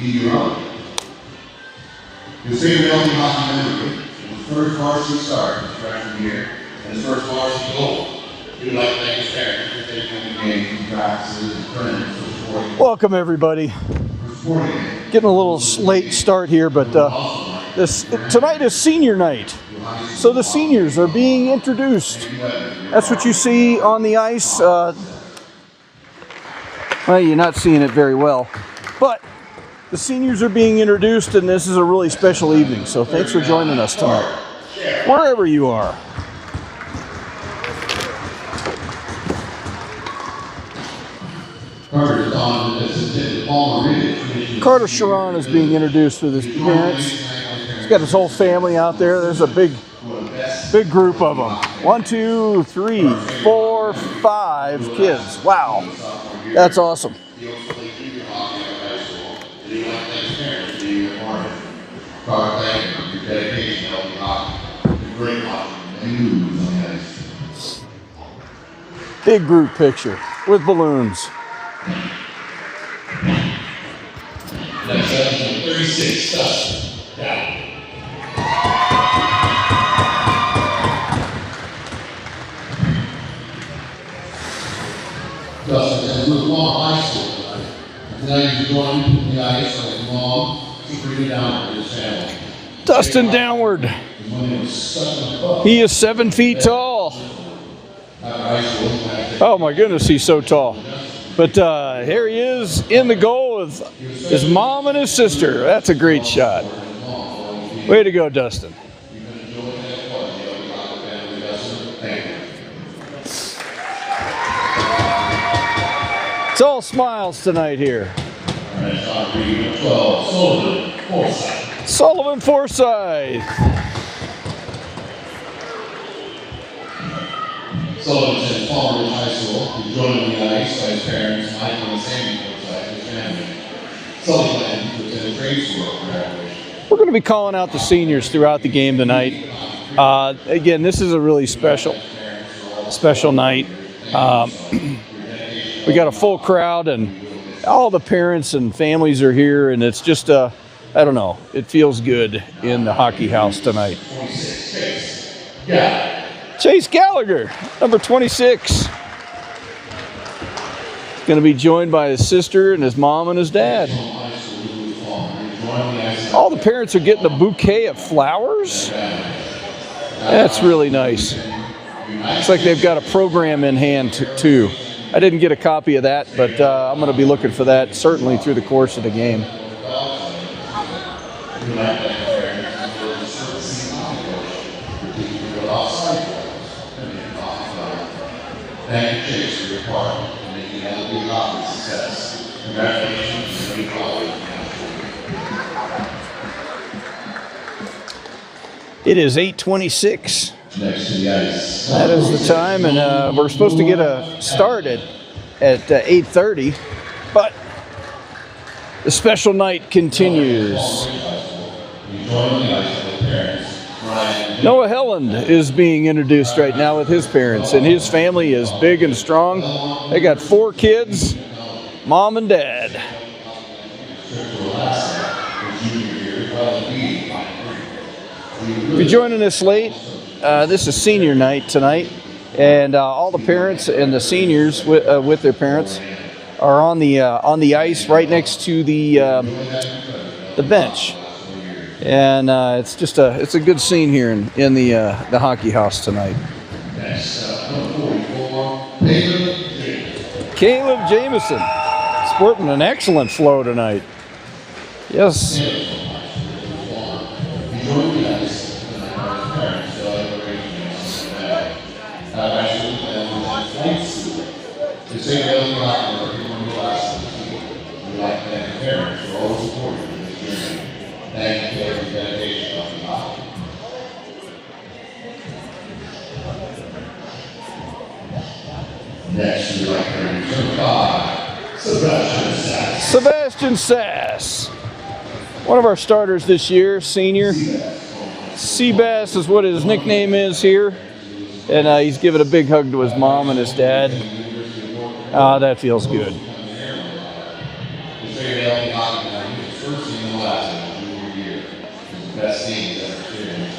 be your own. His favorite Elton hockey memory was his first varsity start his freshman year and his first varsity goal. He would like to thank his parents for taking him to games, practices, and friends for supporting. Welcome, everybody. Getting a little late start here, but tonight is senior night. So the seniors are being introduced. That's what you see on the ice. Well, you're not seeing it very well, but the seniors are being introduced, and this is a really special evening. So thanks for joining us tonight, wherever you are. Carter Sharon is being introduced with his parents. He's got his whole family out there. There's a big group of them. 1, 2, 3, 4, 5 kids. Wow, that's awesome. Big group picture with balloons. Next up, 36, Dustin down. Dustin has moved along high school tonight. Now he's joined the ice like his mom to bring it down to his family. Dustin downward. He is 7 feet tall. Oh my goodness, he's so tall. But here he is in the goal with his mom and his sister. That's a great shot. Way to go, Dustin. It's all smiles tonight here. Sullivan Forsyth. Sullivan attended Palmer Ridge High School. He joined on the ice by his parents, Michael and Sammy Forsyth, and his family. Sullivan attended trade school for graduation. We're going to be calling out the seniors throughout the game tonight. Again, this is a really special night. We got a full crowd, and all the parents and families are here, and it's just I don't know, it feels good in the hockey house tonight. Chase Gallagher, number 26. He's going to be joined by his sister and his mom and his dad. All the parents are getting a bouquet of flowers. That's really nice. Looks like they've got a program in hand too. I didn't get a copy of that, but I'm going to be looking for that certainly through the course of the game. Thank you, Chase, for your part in making LB hockey a success. Congratulations to your colleague. It is 8:26. Next to the ice. That is the time, and we're supposed to get a start at 8:30, but the special night continues. Noah Helland is being introduced right now with his parents, and his family is big and strong. They got 4 kids, mom and dad. If you're joining us late, this is senior night tonight, and all the parents and the seniors with their parents are on the ice right next to the bench. And it's a good scene here in the hockey house tonight. Caleb Jameson, sporting an excellent flow tonight. Yes. Thank you for your dedication on the hockey. Next, we'd like to introduce 5, Sebastian Sass. Sebastian Sass, one of our starters this year, senior. Seabass is what his nickname is here, and he's giving a big hug to his mom and his dad. That feels good. last junior year. It's the best thing he's ever experienced.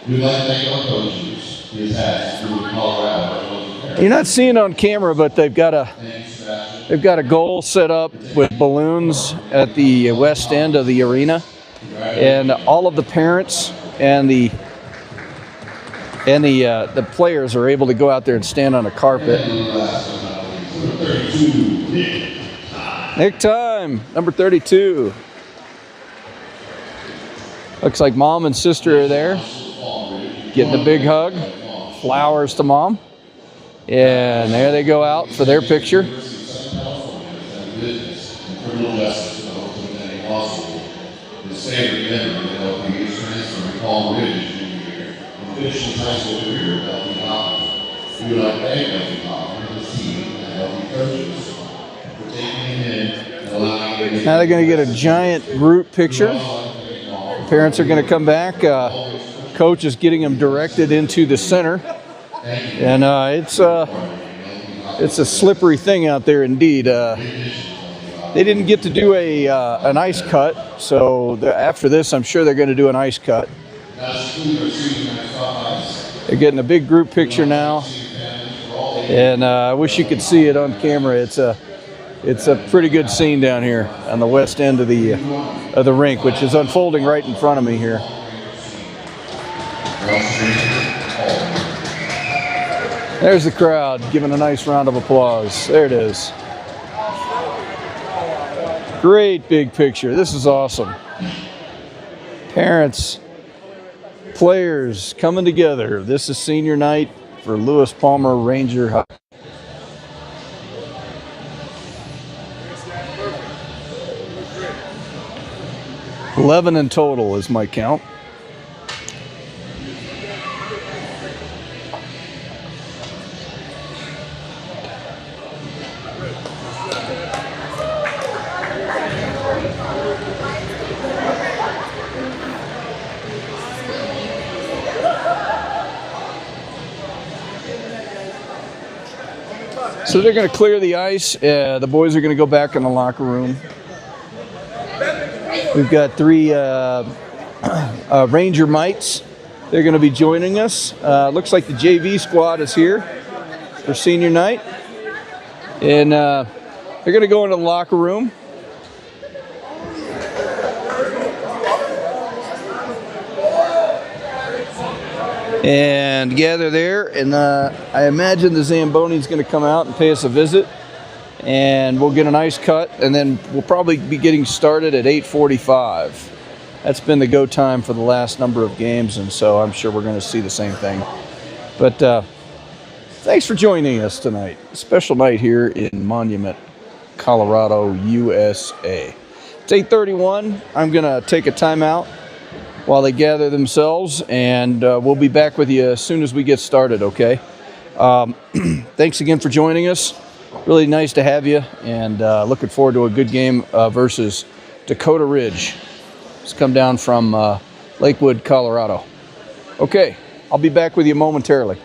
We'd like to thank our coaches. His hats through Colorado. You're not seeing it on camera, but they've got a goal set up with balloons at the west end of the arena, and all of the parents and the players are able to go out there and stand on a carpet. Nick time, number 32. Looks like mom and sister are there, getting a big hug. Flowers to mom. And there they go out for their picture. Now they're going to get a giant group picture. Parents are going to come back. Coach is getting them directed into the center. And it's a slippery thing out there indeed. They didn't get to do an ice cut, so after this I'm sure they're going to do an ice cut. They're getting a big group picture now, and I wish you could see it on camera. It's a pretty good scene down here on the west end of the rink, which is unfolding right in front of me here. There's the crowd giving a nice round of applause. There it is. Great big picture. This is awesome. Parents, players coming together. This is senior night for Lewis Palmer Ranger High. $11 in total is my count. So they're going to clear the ice. The boys are going to go back in the locker room. We've got 3 Ranger Mites. They're going to be joining us. Looks like the JV squad is here for senior night. And they're going to go into the locker room. And gather there, and I imagine the Zamboni's going to come out and pay us a visit, and we'll get an ice cut, and then we'll probably be getting started at 8:45. That's been the go time for the last number of games, and so I'm sure we're going to see the same thing. But thanks for joining us tonight. Special night here in Monument, Colorado, USA. It's 8:31. I'm going to take a timeout while they gather themselves, and we'll be back with you as soon as we get started, okay? Thanks again for joining us. Really nice to have you, and looking forward to a good game versus Dakota Ridge. It's come down from Lakewood, Colorado. Okay, I'll be back with you momentarily.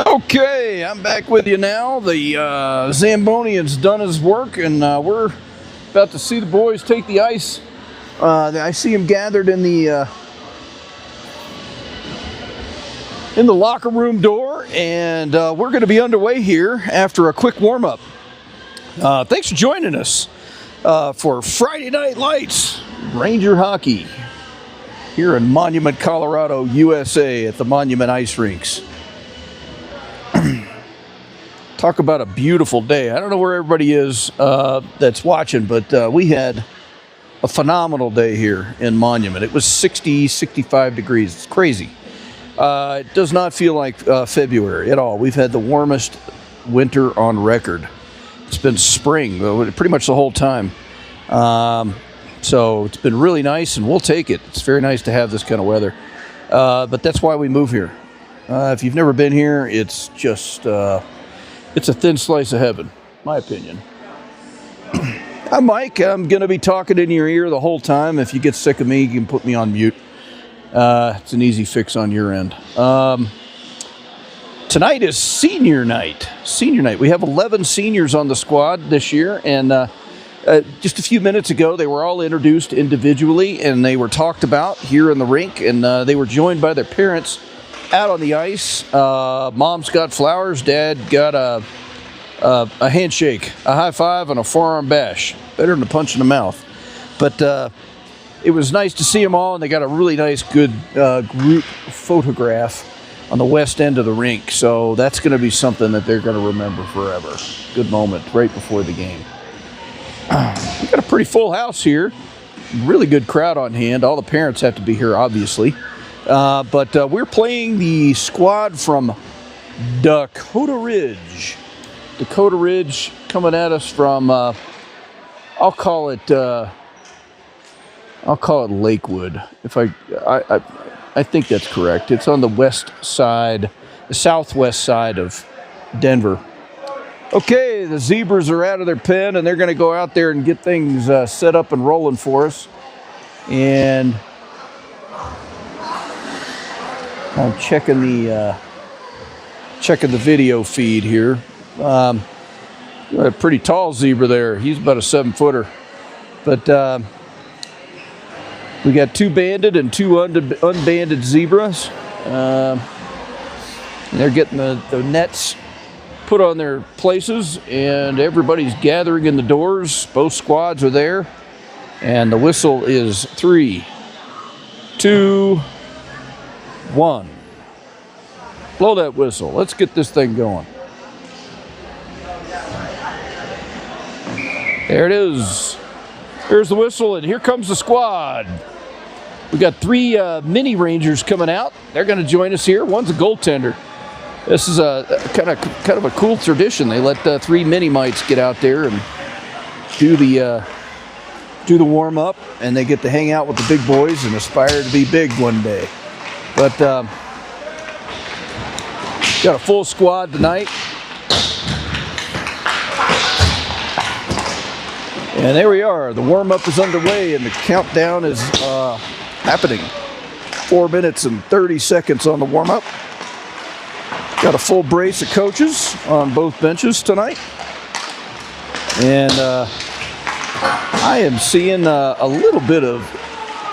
Okay, I'm back with you now. The Zambonian's done his work, and we're about to see the boys take the ice. I see them gathered in the locker room door, and we're going to be underway here after a quick warm-up. Thanks for joining us for Friday Night Lights Ranger Hockey here in Monument, Colorado, USA at the Monument Ice Rinks. Talk about a beautiful day. I don't know where everybody is that's watching, but we had a phenomenal day here in Monument. It was 60, 65 degrees. It's crazy. It does not feel like February at all. We've had the warmest winter on record. It's been spring pretty much the whole time. So it's been really nice, and we'll take it. It's very nice to have this kind of weather. But that's why we move here. If you've never been here, it's just... it's a thin slice of heaven, my opinion. I'm Mike. I'm going to be talking in your ear the whole time. If you get sick of me, you can put me on mute. It's an easy fix on your end. Tonight is senior night. Senior night. We have 11 seniors on the squad this year, and just a few minutes ago, they were all introduced individually, and they were talked about here in the rink, and they were joined by their parents out on the ice. Mom's got flowers. Dad got a handshake, a high five, and a forearm bash. Better than a punch in the mouth. But it was nice to see them all, and they got a really nice, good group photograph on the west end of the rink. So that's going to be something that they're going to remember forever. Good moment right before the game. We got a pretty full house here. Really good crowd on hand. All the parents have to be here, obviously. But we're playing the squad from Dakota Ridge. Dakota Ridge coming at us from, I'll call it Lakewood. I think that's correct. It's on the west side, the southwest side of Denver. Okay, the Zebras are out of their pen, and they're going to go out there and get things set up and rolling for us. And I'm checking the video feed here. A pretty tall zebra there. He's about a 7-footer. But we got 2 banded and 2 unbanded zebras. They're getting the nets put on their places, and everybody's gathering in the doors. Both squads are there. And the whistle is 3, 2, 1. Blow that whistle. Let's get this thing going. There it is. Here's the whistle, and here comes the squad. We got 3 mini Rangers coming out. They're going to join us here. One's a goaltender. This is a kind of a cool tradition. They let 3 mini mites get out there and do the warm up, and they get to hang out with the big boys and aspire to be big one day. But got a full squad tonight. And there we are. The warm-up is underway, and the countdown is happening. 4 minutes and 30 seconds on the warm-up. Got a full brace of coaches on both benches tonight. And I am seeing a little bit of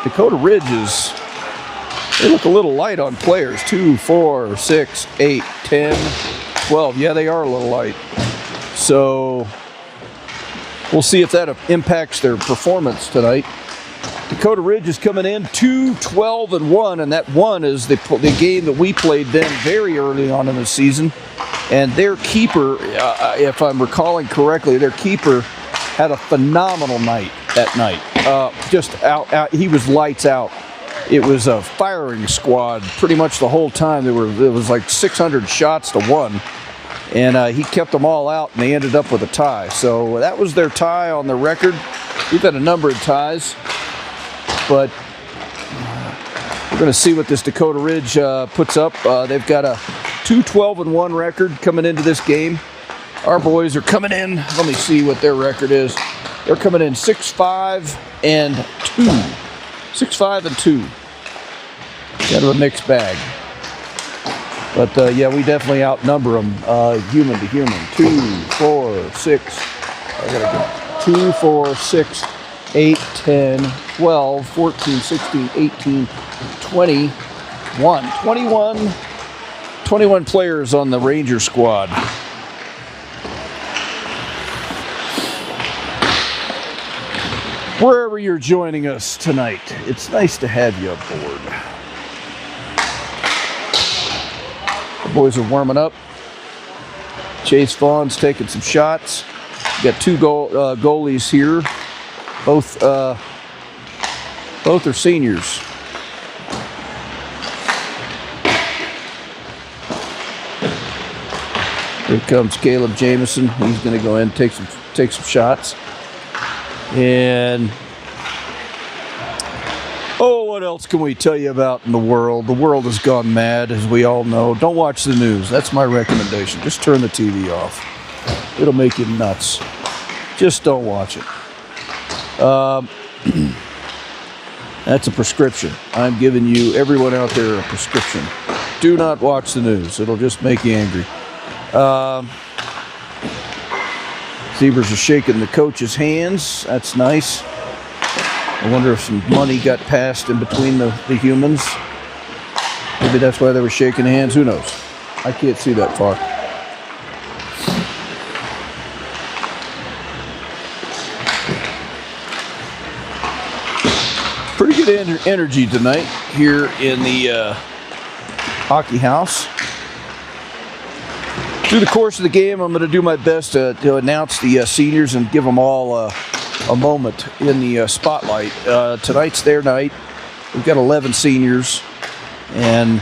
Dakota Ridges. They look a little light on players. 2, 4, 6, 8, 10, 12. Yeah, they are a little light. So we'll see if that impacts their performance tonight. Dakota Ridge is coming in 2-12-1, and that 1 is the game that we played them very early on in the season. And their keeper, if I'm recalling correctly, their keeper had a phenomenal night that night. Just out. He was lights out. It was a firing squad pretty much the whole time. It was like 600 shots to 1. And he kept them all out, and they ended up with a tie. So that was their tie on the record. We've had a number of ties. But we're going to see what this Dakota Ridge puts up. They've got a 2-12-1 record coming into this game. Our boys are coming in. Let me see what their record is. They're coming in 6-5-2. 6-5-2. Kind of a mixed bag. But yeah, we definitely outnumber them human to human. 2, 4, 6. I gotta go. 2, 4, 6, 8, 10, 12, 14, 16, 18, 21. 21 players on the Ranger squad. Wherever you're joining us tonight, it's nice to have you aboard. The boys are warming up. Chase Vaughn's taking some shots. We got 2 goalies here. Both are seniors. Here comes Caleb Jameson. He's going to go in and take some shots. And what else can we tell you about in the world? The world has gone mad, as we all know. Don't watch the news. That's my recommendation. Just turn the TV off. It'll make you nuts. Just don't watch it. That's a prescription. I'm giving you, everyone out there, a prescription. Do not watch the news. It'll just make you angry. Zebras are shaking the coach's hands. That's nice. I wonder if some money got passed in between the humans. Maybe that's why they were shaking hands. Who knows? I can't see that far. Pretty good energy tonight here in the hockey house. Through the course of the game, I'm going to do my best to announce the seniors and give them all a moment in the spotlight. Tonight's their night. We've got 11 seniors, and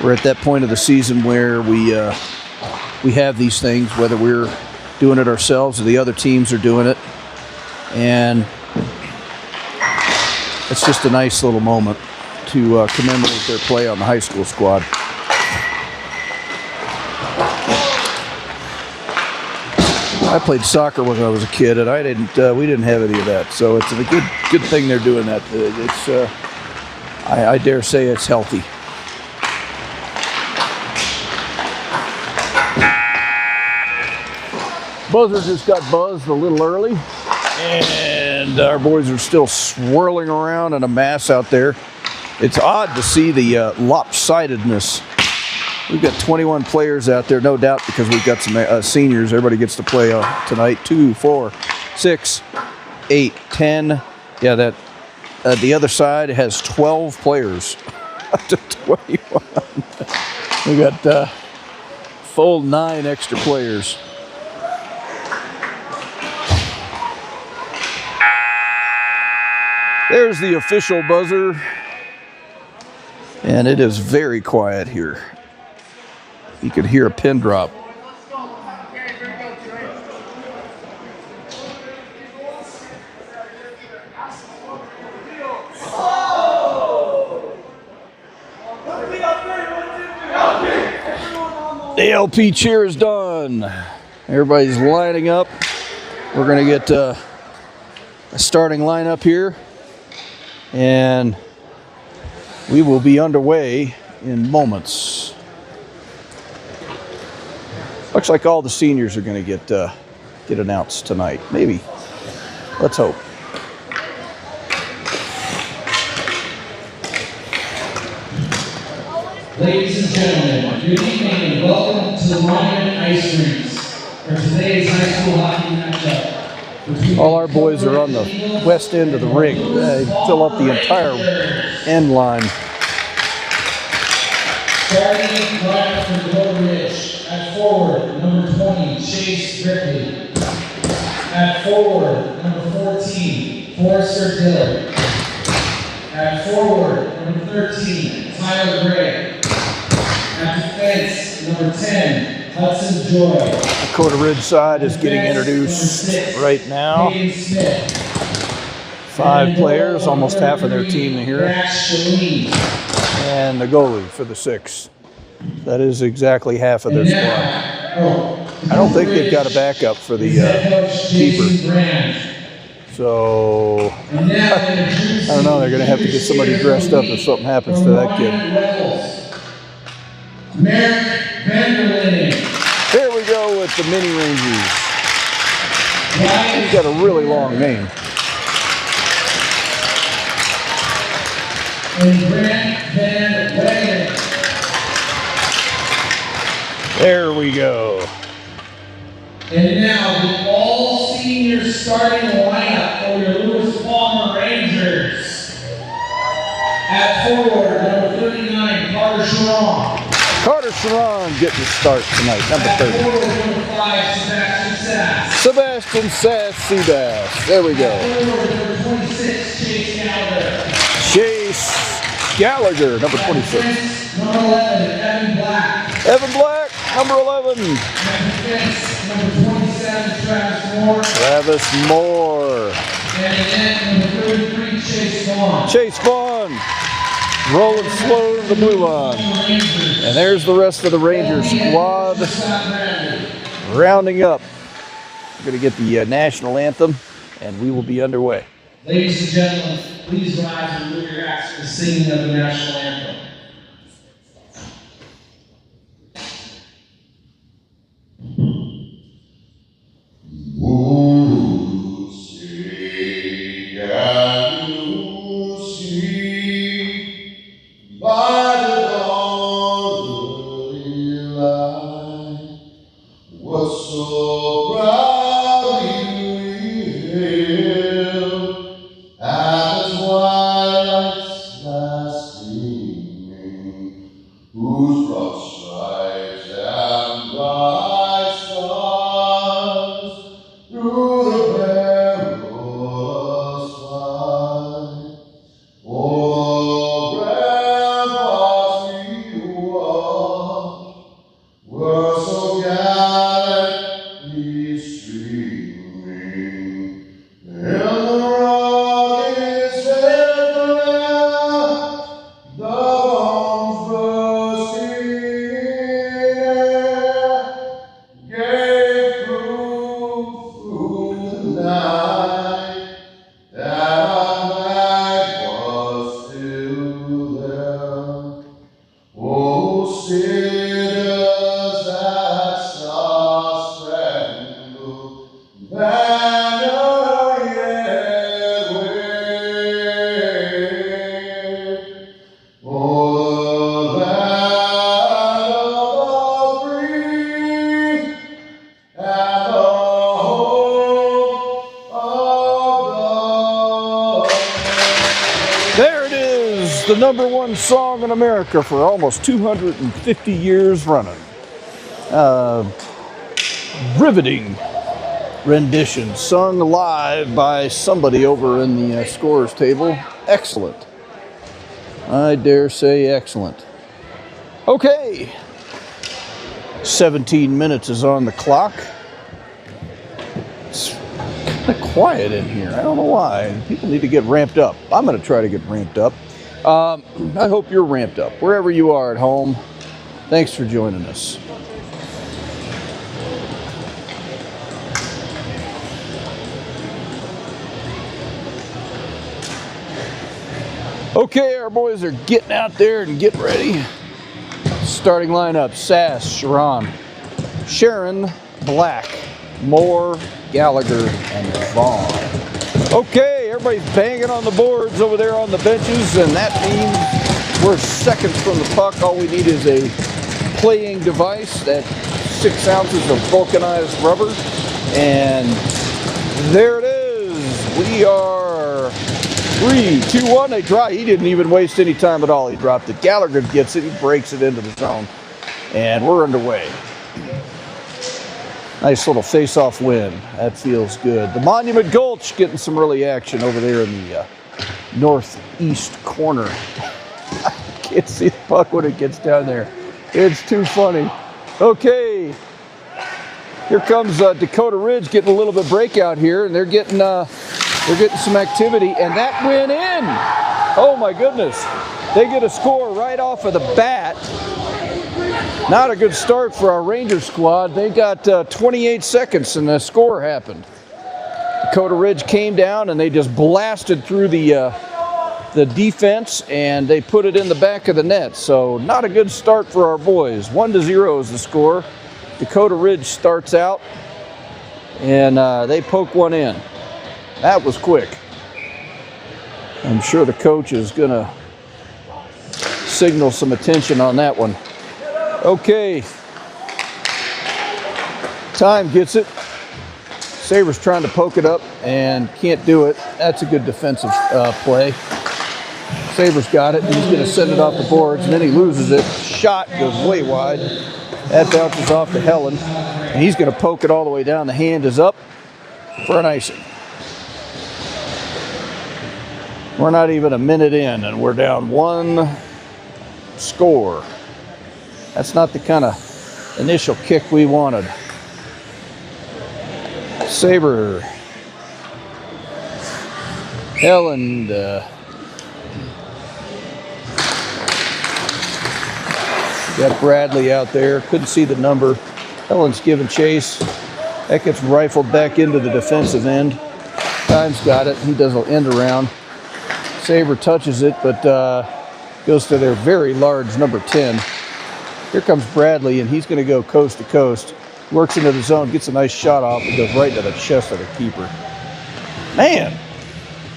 we're at that point of the season where we have these things, whether we're doing it ourselves or the other teams are doing it, and it's just a nice little moment to commemorate their play on the high school squad. I played soccer when I was a kid, and we didn't have any of that. So it's a good thing they're doing that. It's I dare say it's healthy. Buzzer just got buzzed a little early, and our boys are still swirling around in a mass out there. It's odd to see the lopsidedness. We've got 21 players out there, no doubt, because we've got some seniors. Everybody gets to play tonight. 2, 4, 6, 8, 10. Yeah, that the other side has 12 players up to 21. We got full 9 extra players. There's the official buzzer, and it is very quiet here. You could hear a pin drop. The LP cheer is done. Everybody's lining up. We're going to get a starting lineup here, and we will be underway in moments. Looks like all the seniors are going to get announced tonight. Maybe. Let's hope. Ladies and gentlemen, good evening and welcome to the Monument Ice Rinks for today's high school hockey matchup. All our boys are on the west end of the rink. They fill up the entire end line. Starting right from Gold Ridge. At forward, number 20, Chase Rickley. At forward, number 14, Forrester Dillard. At forward, number 13, Tyler Gray. At defense, number 10, Hudson Joy. The Dakota Ridge side is getting introduced right now. 5 players, almost half of their team here. And the goalie for the 6. That is exactly half of their squad. I don't think they've got a backup for the keeper. So And now introducing I don't know, they're going to have to get somebody dressed up if something happens to that kid. Merrick Vanderlyn. There we go with the Mini Rangers. He's got a really long name. And Grant Van Wagen. There we go. And now the all-senior starting lineup for your Lewis Palmer Rangers. At forward, number 39, Carter Sharon. Carter Sharon getting the start tonight, number At 30. forward, number 5, Sebastian Sass. Sebastian Sass Seabass. There we go. At forward, number 26, Chase Gallagher. Chase Gallagher, number 26. Defense, number 11, Evan Black. Evan Black, number 11. At defense, number 27, Travis Moore. Travis Moore. And again, number 33, Chase Vaughn. Chase Vaughn. Rolling slow to the blue line. And there's the rest of the Ranger squad rounding up. We're going to get the national anthem, and we will be underway. Ladies and gentlemen, please rise and move your hats for the singing of the national anthem. Lucy, Lucy, by the dawn's early light, was so proudly hailed at the twilight's last gleaming, whose broad stripes and bright stars through the perilous fight, oh, ramparts we were so gallantly streaming, and the rockets fed the land, the bombs bursting in air, gave proof through the night that our flag was still there. Oh, does that star-spangled banner yet wave? Oh, the land of the free and the hope of the There it is, the #1 song in America for almost 250 years running. Riveting rendition, sung live by somebody over in the scorer's table. Excellent. I dare say excellent. Okay, 17 minutes is on the clock. It's kind of quiet in here. I don't know why. People need to get ramped up. I'm going to try to get ramped up. I hope you're ramped up wherever you are at home. Thanks for joining us. Okay, our boys are getting out there and getting ready. Starting lineup: Sass, Sharon, Black, Moore, Gallagher, and Vaughn. Okay, everybody's banging on the boards over there on the benches, and that means we're seconds from the puck. All we need is a playing device, that 6 ounces of vulcanized rubber, and there it is. We are 3, 2, 1. They try. He didn't even waste any time at all. He dropped it. Gallagher gets it. He breaks it into the zone, and we're underway. Nice little face-off win. That feels good. The Monument Gulch getting some early action over there in the northeast corner. I can't see the puck when it gets down there. It's too funny. Okay, here comes Dakota Ridge getting a little bit breakout here, and they're getting some activity, and that went in. Oh my goodness! They get a score right off of the bat. Not a good start for our Ranger squad. They got 28 seconds and the score happened. Dakota Ridge came down and they just blasted through the defense, and they put it in the back of the net. So not a good start for our boys. 1-0 is the score. Dakota Ridge starts out, and they poke one in. That was quick. I'm sure the coach is going to signal some attention on that one. Okay. Time gets it. Sabres trying to poke it up and can't do it. That's a good defensive play. Sabres got it, and he's going to send it off the boards, and then he loses it. Shot goes way wide. That bounces off to Helen, and he's going to poke it all the way down. The hand is up for an icing. We're not even a minute in, and we're down 1 score. That's not the kind of initial kick we wanted. Sabre. Helen. Got Bradley out there. Couldn't see the number. Helen's giving chase. That gets rifled back into the defensive end. Times got it. He does an end around. Sabre touches it, but goes to their very large number 10. Here comes Bradley, and he's going to go coast to coast. Works into the zone, gets a nice shot off, and goes right into the chest of the keeper. Man,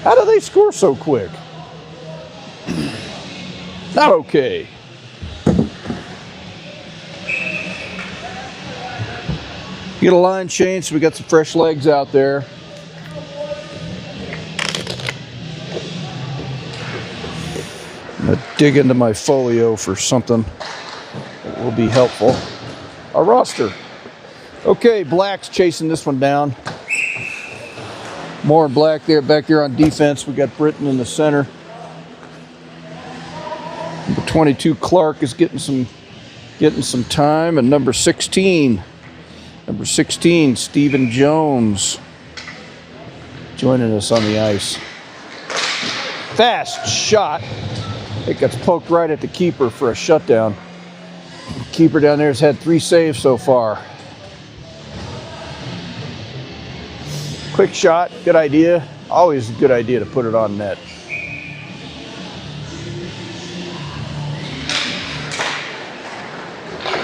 how do they score so quick? Not okay. Get a line change, so we got some fresh legs out there. I'm going to dig into my folio for something that will be helpful. Our roster. Okay, Black's chasing this one down. More in Black there, back there on defense. We got Britton in the center. Number 22, Clark, is getting some time, and number 16, Stephen Jones, joining us on the ice. Fast shot. It gets poked right at the keeper for a shutdown. The keeper down there has had 3 saves so far. Quick shot, good idea. Always a good idea to put it on net.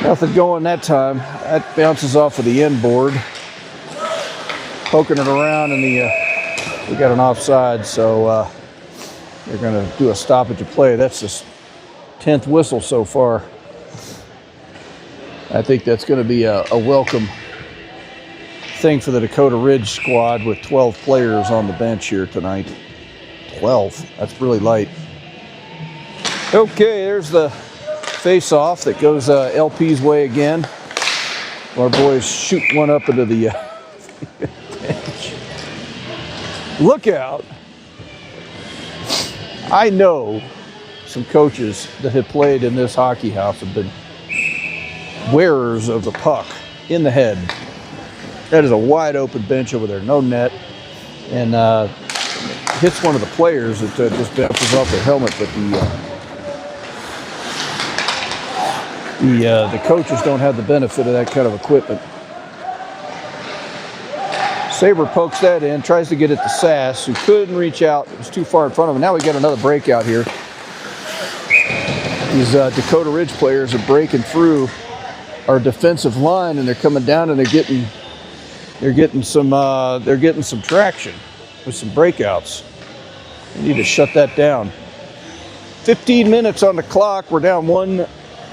Nothing going that time. That bounces off of the end board. Poking it around, and we got an offside, so they're going to do a stoppage of play. That's the 10th whistle so far. I think that's going to be a welcome thing for the Dakota Ridge squad with 12 players on the bench here tonight. 12. That's really light. Okay, there's the face-off that goes LP's way again. Our boys shoot one up into the bench. Look out. I know some coaches that have played in this hockey house have been wearers of the puck in the head. That is a wide open bench over there, no net, and hits one of the players that just bounces off their helmet. But the coaches don't have the benefit of that kind of equipment. Sabre pokes that in, tries to get it to Sass, who couldn't reach out. It was too far in front of him. Now we got another breakout here. These Dakota Ridge players are breaking through our defensive line, and they're coming down, and they're getting some traction with some breakouts. We need to shut that down. 15 minutes on the clock. We're down 1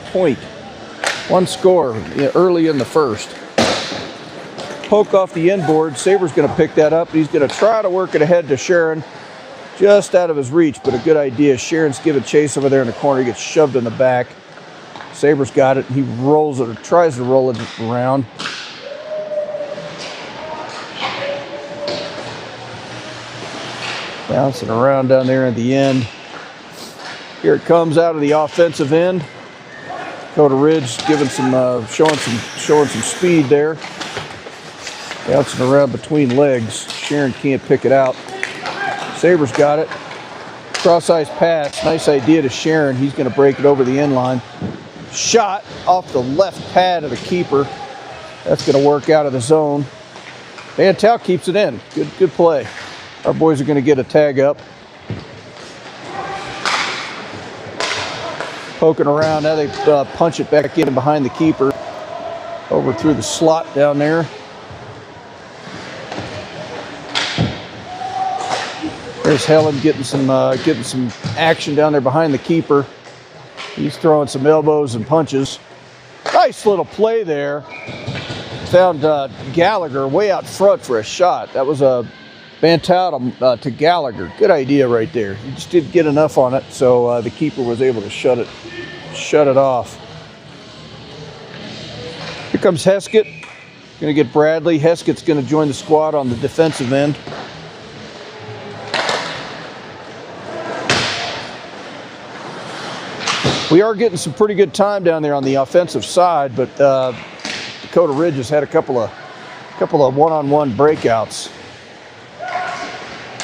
point, 1 score early in the first. Poke off the end board. Sabre's going to pick that up. He's going to try to work it ahead to Sharon. Just out of his reach, but a good idea. Sharon's giving chase over there in the corner. He gets shoved in the back. Sabre's got it, and he rolls it, or tries to roll it around. Bouncing around down there at the end. Here it comes out of the offensive end. Dakota Ridge giving some, showing some speed there. Bouncing around between legs. Sharon can't pick it out. Sabre's got it. Cross-ice pass. Nice idea to Sharon. He's going to break it over the end line. Shot off the left pad of the keeper. That's going to work out of the zone. Van Tau keeps it in. Good play. Our boys are going to get a tag up. Poking around. Now they punch it back in behind the keeper. Over through the slot down there. There's Helen getting some action down there behind the keeper. He's throwing some elbows and punches. Nice little play there. Found Gallagher way out front for a shot. That was a Van Tau to Gallagher. Good idea right there. He just didn't get enough on it, so the keeper was able to shut it off. Here comes Heskett. Going to get Bradley. Heskett's going to join the squad on the defensive end. We are getting some pretty good time down there on the offensive side, but Dakota Ridge has had a couple of one-on-one breakouts.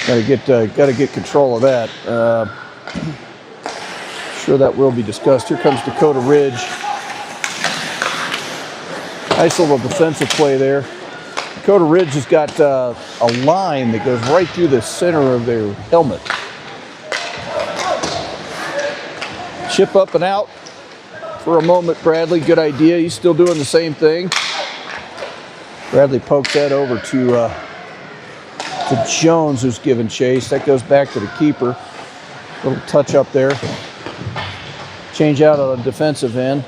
Got to get control of that. Sure that will be discussed. Here comes Dakota Ridge. Nice little defensive play there. Dakota Ridge has got a line that goes right through the center of their helmet. Chip up and out for a moment, Bradley. Good idea. He's still doing the same thing. Bradley pokes that over to Jones, who's giving chase. That goes back to the keeper. Little touch up there. Change out on the defensive end.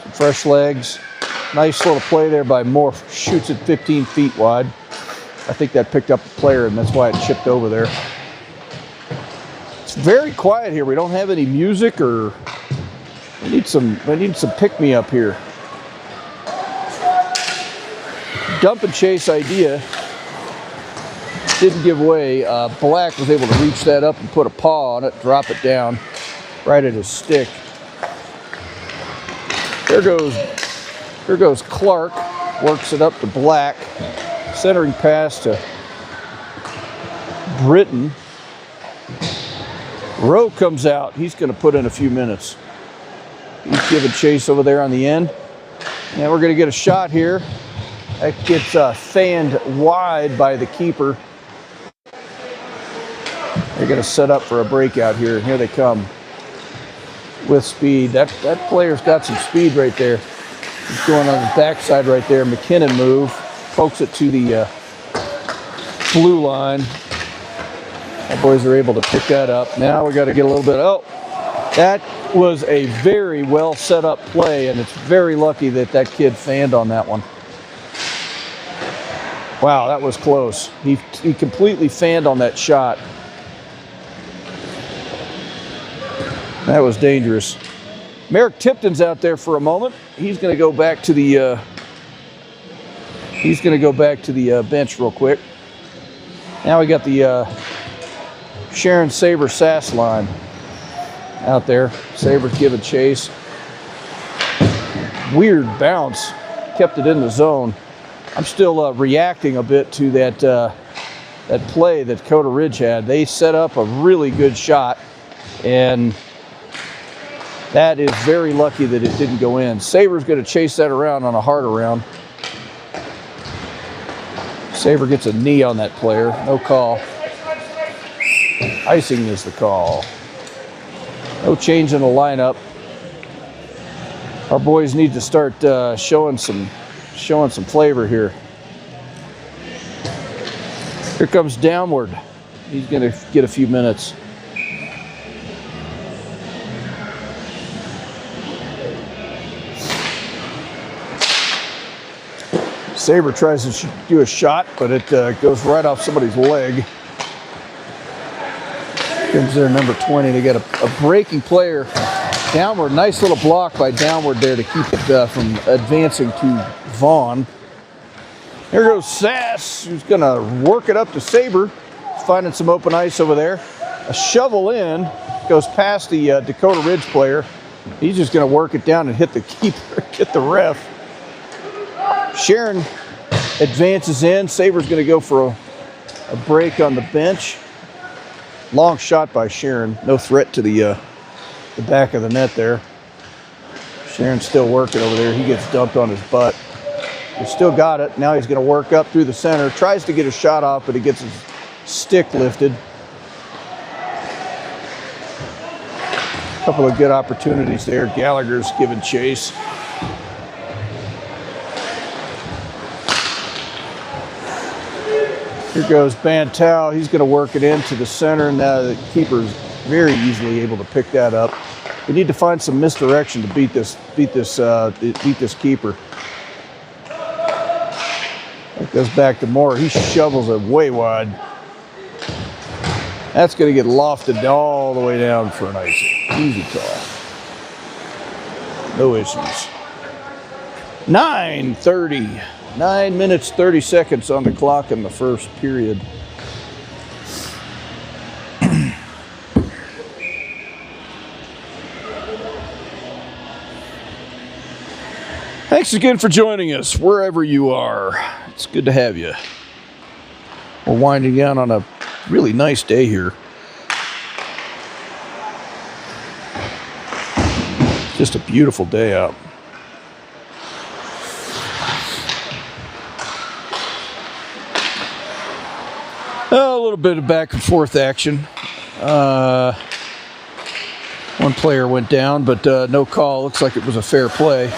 Some fresh legs. Nice little play there by Morph. Shoots it 15 feet wide. I think that picked up the player, and that's why it chipped over there. It's very quiet here. We don't have any music, or I need some pick-me-up here. Dump and chase idea didn't give way. Black was able to reach that up and put a paw on it, drop it down right at his stick. There goes Clark, works it up to Black, centering pass to Britton. Rowe comes out. He's going to put in a few minutes. He's giving chase over there on the end. Now we're going to get a shot here. That gets fanned wide by the keeper. They're going to set up for a breakout here. Here they come with speed. That player's got some speed right there. He's going on the backside right there. McKinnon move. Pokes it to the blue line. Our boys are able to pick that up. Now we got to get a little bit. Oh, that was a very well set up play, and it's very lucky that kid fanned on that one. Wow, that was close. He completely fanned on that shot. That was dangerous. Merrick Tipton's out there for a moment. He's going to go back to the bench real quick. Now we got the Sharon Saber Sass line out there. Saber's giving chase. Weird bounce. Kept it in the zone. I'm still reacting a bit to that play that Dakota Ridge had. They set up a really good shot, and that is very lucky that it didn't go in. Saber's going to chase that around on a hard around. Saber gets a knee on that player. No call. Icing is the call. No change in the lineup. Our boys need to start showing some flavor here. Here comes Downward. He's going to get a few minutes. Saber tries to do a shot, but it goes right off somebody's leg. Comes there, number 20. They got a breaking player. Downward, nice little block by Downward there to keep it from advancing to Vaughn. Here goes Sass, who's going to work it up to Saber. Finding some open ice over there. A shovel in, goes past the Dakota Ridge player. He's just going to work it down and hit the keeper, hit the ref. Sharon advances in. Saber's going to go for a break on the bench. Long shot by Sharon. No threat to the back of the net there. Sharon's still working over there. He gets dumped on his butt. He's still got it. Now he's going to work up through the center. Tries to get a shot off, but he gets his stick lifted. A couple of good opportunities there. Gallagher's giving chase. Here goes Bantow. He's going to work it into the center. Now the keeper's very easily able to pick that up. We need to find some misdirection to beat this keeper. It goes back to Moore. He shovels it way wide. That's going to get lofted all the way down for an icing. Easy call. No issues. 9:30. 9 minutes, 30 seconds on the clock in the first period. Thanks again for joining us, wherever you are. It's good to have you. We're winding down on a really nice day here. Just a beautiful day out. A little bit of back and forth action. One player went down, but no call. Looks like it was a fair play.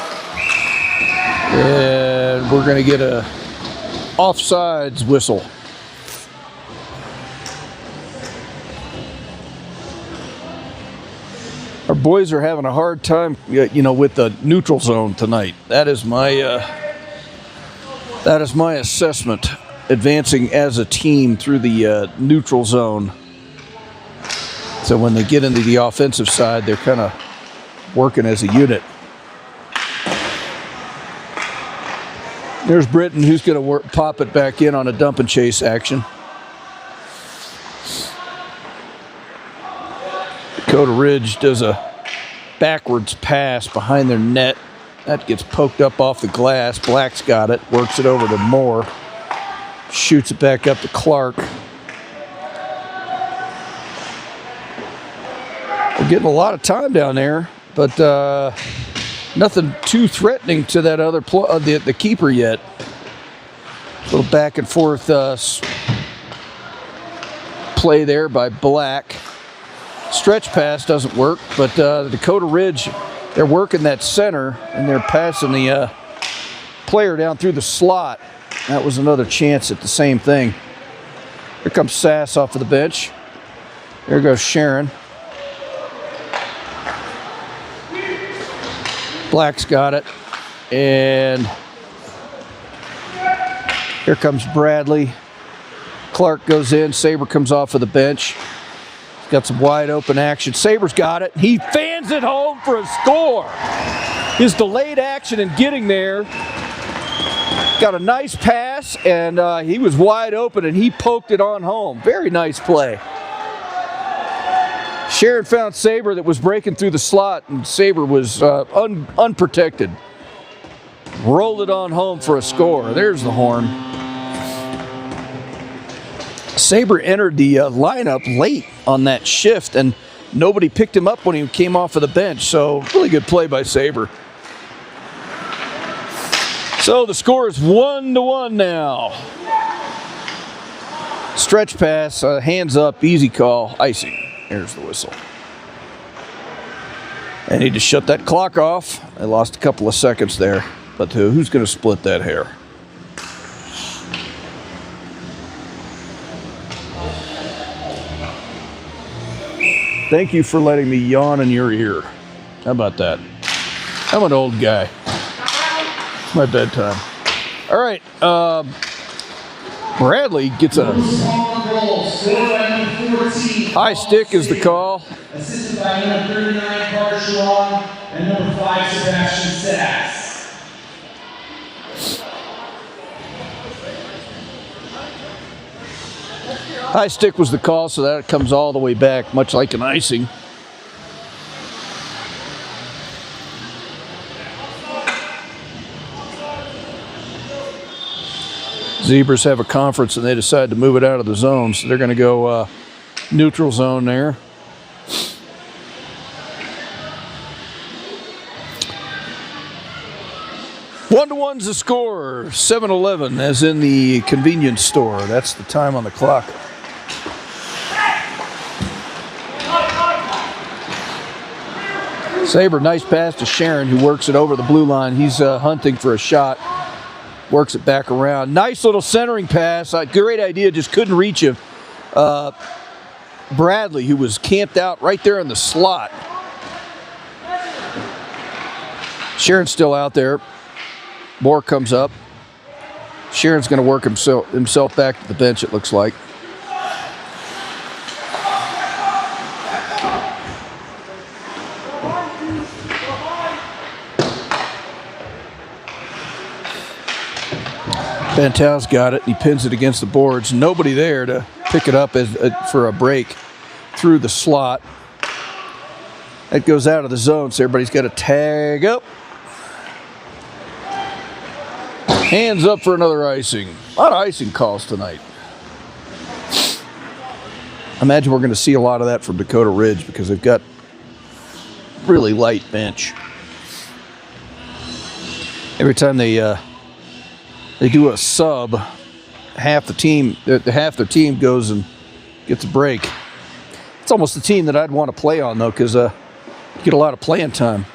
And we're going to get a offsides whistle. Our boys are having a hard time, with the neutral zone tonight. That is my assessment. Advancing as a team through the neutral zone. So when they get into the offensive side, they're kind of working as a unit. There's Britton, who's going to pop it back in on a dump and chase action. Dakota Ridge does a backwards pass behind their net. That gets poked up off the glass. Black's got it, works it over to Moore. Shoots it back up to Clark. We're getting a lot of time down there, but nothing too threatening to that other the keeper yet. A little back and forth play there by Black. Stretch pass doesn't work, but Dakota Ridge, they're working that center, and they're passing the player down through the slot. That was another chance at the same thing. Here comes Sass off of the bench. There goes Sharon. Black's got it. And here comes Bradley. Clark goes in. Saber comes off of the bench. He's got some wide open action. Saber's got it. He fans it home for a score. His delayed action in getting there. Got a nice pass, and he was wide open, and he poked it on home. Very nice play. Sharon found Saber that was breaking through the slot, and Saber was unprotected. Rolled it on home for a score. There's the horn. Saber entered the lineup late on that shift, and nobody picked him up when he came off of the bench, so really good play by Saber. So the score is 1-1 now. Stretch pass, hands up, easy call, icing. Here's the whistle. They need to shut that clock off. They lost a couple of seconds there, but who's going to split that hair? Thank you for letting me yawn in your ear. How about that? I'm an old guy. My bedtime. All right. Bradley gets a high stick is the call. Assisted by number 39, Carter Shalom, and number 5, Sebastian Sass. High stick was the call, so that comes all the way back, much like an icing. Zebras have a conference and they decide to move it out of the zone, so they're going to go neutral zone there. 1-1's the score. 7-11, as in the convenience store. That's the time on the clock. Saber, nice pass to Sharon, who works it over the blue line. He's hunting for a shot. Works it back around. Nice little centering pass. Great idea, just couldn't reach him. Bradley, who was camped out right there in the slot. Sharon's still out there. Moore comes up. Sharon's going to work himself back to the bench, it looks like. Bantal's got it. He pins it against the boards. Nobody there to pick it up for a break through the slot. That goes out of the zone, so everybody's got to tag up. Hands up for another icing. A lot of icing calls tonight. I imagine we're going to see a lot of that from Dakota Ridge because they've got really light bench. Every time they do a sub, half their team goes and gets a break. It's almost the team that I'd want to play on, though, because you get a lot of playing time.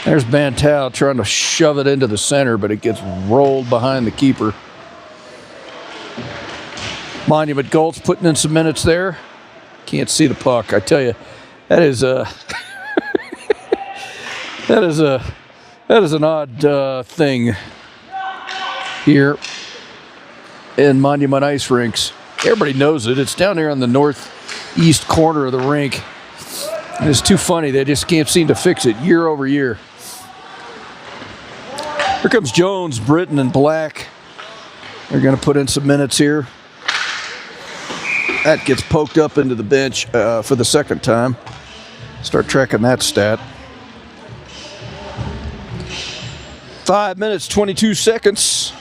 There's Bantal trying to shove it into the center, but it gets rolled behind the keeper. Monument Gulch putting in some minutes there. Can't see the puck. I tell you, that is a that is an odd thing here in Monument Ice Rinks. Everybody knows it. It's down there on the northeast corner of the rink. And it's too funny. They just can't seem to fix it year over year. Here comes Jones, Britton, and Black. They're going to put in some minutes here. That gets poked up into the bench for the second time. Start tracking that stat. 5 minutes, 22 seconds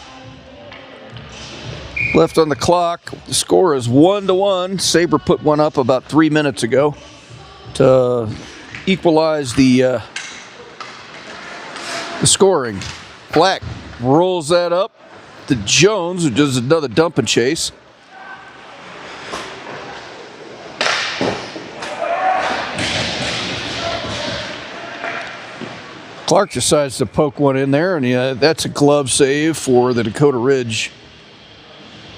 left on the clock. The score is 1-1. Sabre put one up about 3 minutes ago to equalize the scoring. Black rolls that up to Jones, who does another dump and chase. Clark decides to poke one in there, and that's a glove save for the Dakota Ridge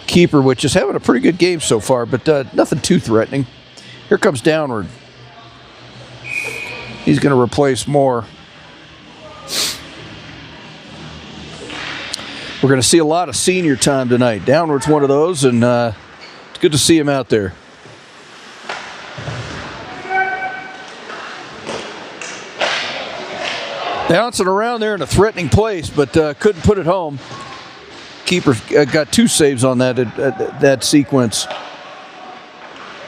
keeper, which is having a pretty good game so far, but nothing too threatening. Here comes Downward. He's going to replace Moore. We're going to see a lot of senior time tonight. Downward's one of those, and it's good to see him out there. Bouncing around there in a threatening place, but couldn't put it home. Keeper got 2 saves on that sequence.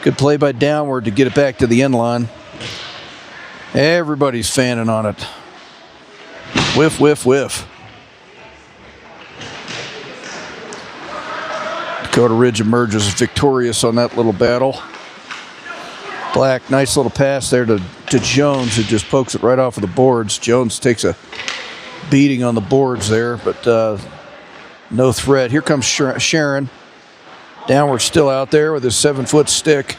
Good play by Downward to get it back to the end line. Everybody's fanning on it. Whiff, whiff, whiff. Dakota Ridge emerges victorious on that little battle. Black, nice little pass there to Jones, who just pokes it right off of the boards. Jones takes a beating on the boards there, but no threat. Here comes Sharon. Downward still out there with his 7-foot stick.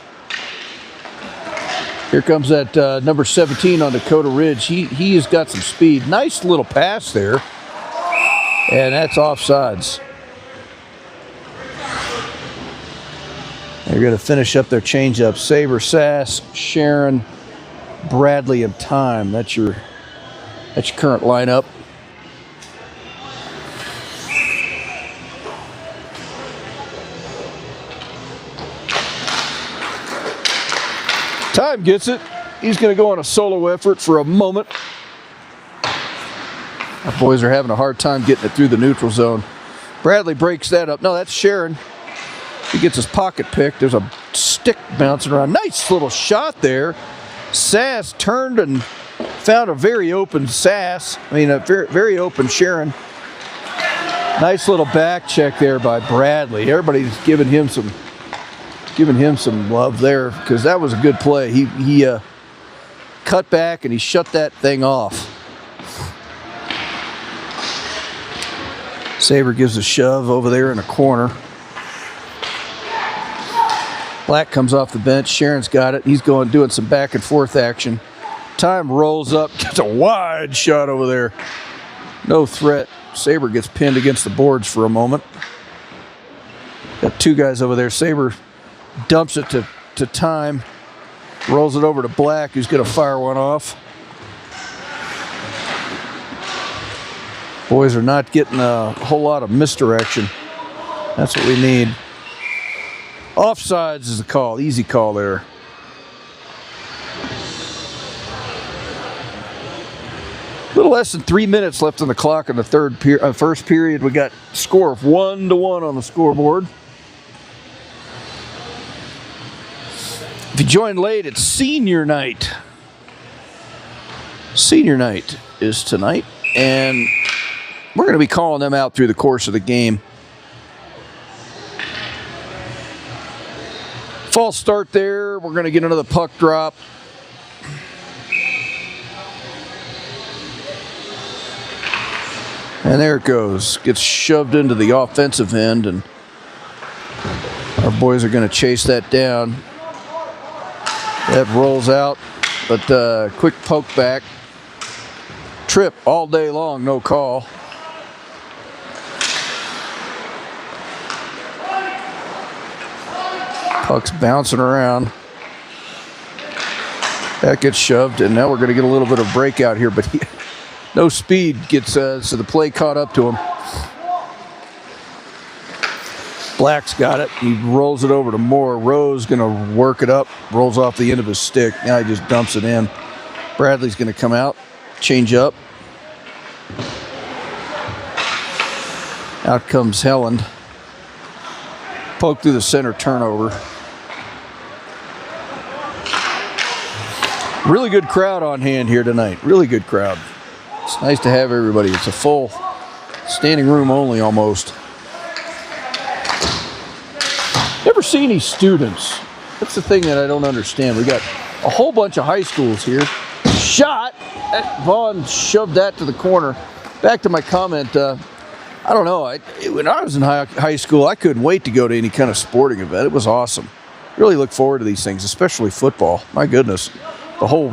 Here comes that number 17 on Dakota Ridge. He has got some speed. Nice little pass there, and that's offsides. They're going to finish up their change-up. Sabre, Sass, Sharon, Bradley, and Time. That's your current lineup. Time gets it. He's going to go on a solo effort for a moment. Our boys are having a hard time getting it through the neutral zone. Bradley breaks that up. No, that's Sharon. He gets his pocket picked. There's a stick bouncing around. Nice little shot there. Sass turned and found a very open a very open Sharon. Nice little back check there by Bradley. Everybody's giving him some love there because that was a good play. He cut back and he shut that thing off. Saber gives a shove over there in a corner. Black comes off the bench. Sharon's got it. He's doing some back and forth action. Time rolls up, gets a wide shot over there. No threat. Saber gets pinned against the boards for a moment. Got two guys over there. Saber dumps it to Time. Rolls it over to Black, who's going to fire one off. Boys are not getting a whole lot of misdirection. That's what we need. Offsides is the call. Easy call there. A little less than 3 minutes left on the clock in the first period. We got a score of 1-1 on the scoreboard. If you joined late, it's senior night. Senior night is tonight, and we're going to be calling them out through the course of the game. False start there. We're going to get another puck drop. And there it goes. Gets shoved into the offensive end, and our boys are going to chase that down. That rolls out, but quick poke back. Trip all day long, no call. Puck's bouncing around. That gets shoved, and now we're going to get a little bit of breakout here, but no speed gets, so the play caught up to him. Black's got it. He rolls it over to Moore. Rose going to work it up. Rolls off the end of his stick. Now he just dumps it in. Bradley's going to come out. Change up. Out comes Helland. Poke through the center, turnover. Really good crowd on hand here tonight. Really good crowd. It's nice to have everybody. It's a full standing room only almost. Never see any students. That's the thing that I don't understand. We got a whole bunch of high schools here. Shot. Vaughn shoved that to the corner. Back to my comment. I don't know. When I was in high school, I couldn't wait to go to any kind of sporting event. It was awesome. Really look forward to these things, especially football. My goodness, the whole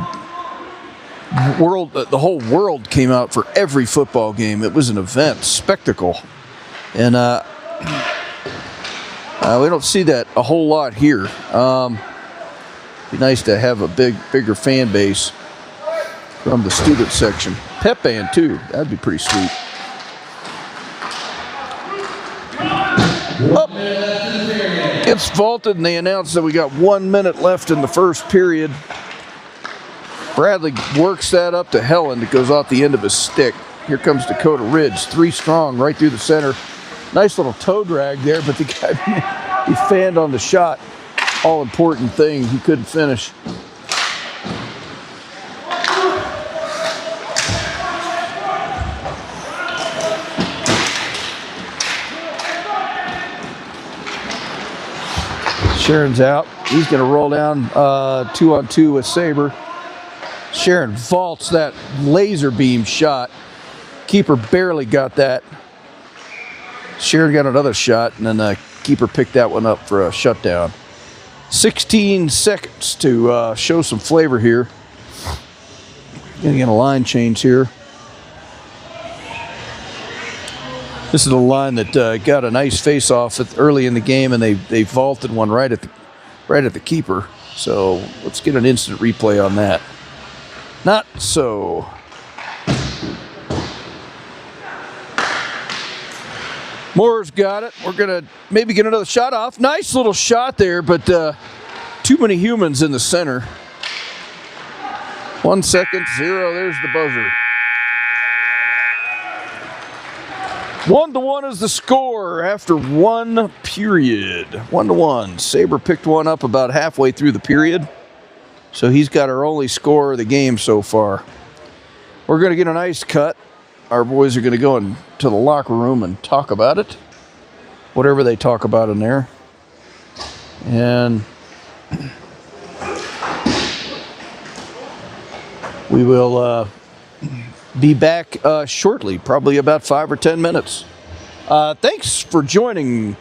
world came out for every football game. It was an event, spectacle, and we don't see that a whole lot here. Be nice to have a bigger fan base from the student section. Pep band too. That'd be pretty sweet. Oh, it's vaulted, and they announced that we got 1 minute left in the first period. Bradley works that up to Helland. It goes off the end of his stick. Here comes Dakota Ridge, 3 strong, right through the center. Nice little toe drag there, but the guy, he fanned on the shot. All important thing, he couldn't finish. Sharon's out. He's going to roll down 2-on-2 with Saber. Sharon vaults that laser beam shot. Keeper barely got that. Sharon got another shot, and then the keeper picked that one up for a shutdown. 16 seconds to show some flavor here. Gonna get a line change here. This is a line that got a nice face-off early in the game, and they vaulted one right at the keeper. So let's get an instant replay on that. Not so. Moore's got it. We're going to maybe get another shot off. Nice little shot there, but too many humans in the center. 1 second, 0. There's the buzzer. 1-1 is the score after 1 period. 1-1. Saber picked one up about halfway through the period. So he's got our only score of the game so far. We're going to get an ice cut. Our boys are going to go into the locker room and talk about it. Whatever they talk about in there. And we will be back shortly, probably about 5 or 10 minutes. Thanks for joining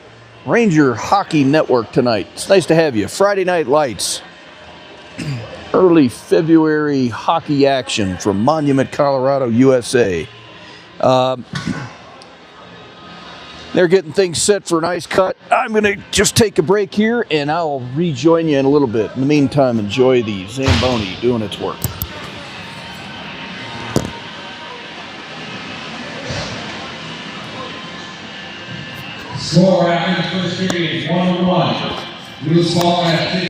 Ranger Hockey Network tonight. It's nice to have you. Friday Night Lights. Early February hockey action from Monument, Colorado, USA. They're getting things set for an ice cut. I'm going to just take a break here, and I'll rejoin you in a little bit. In the meantime, enjoy the Zamboni doing its work. Score after the first period, 1-1. Blue Ball at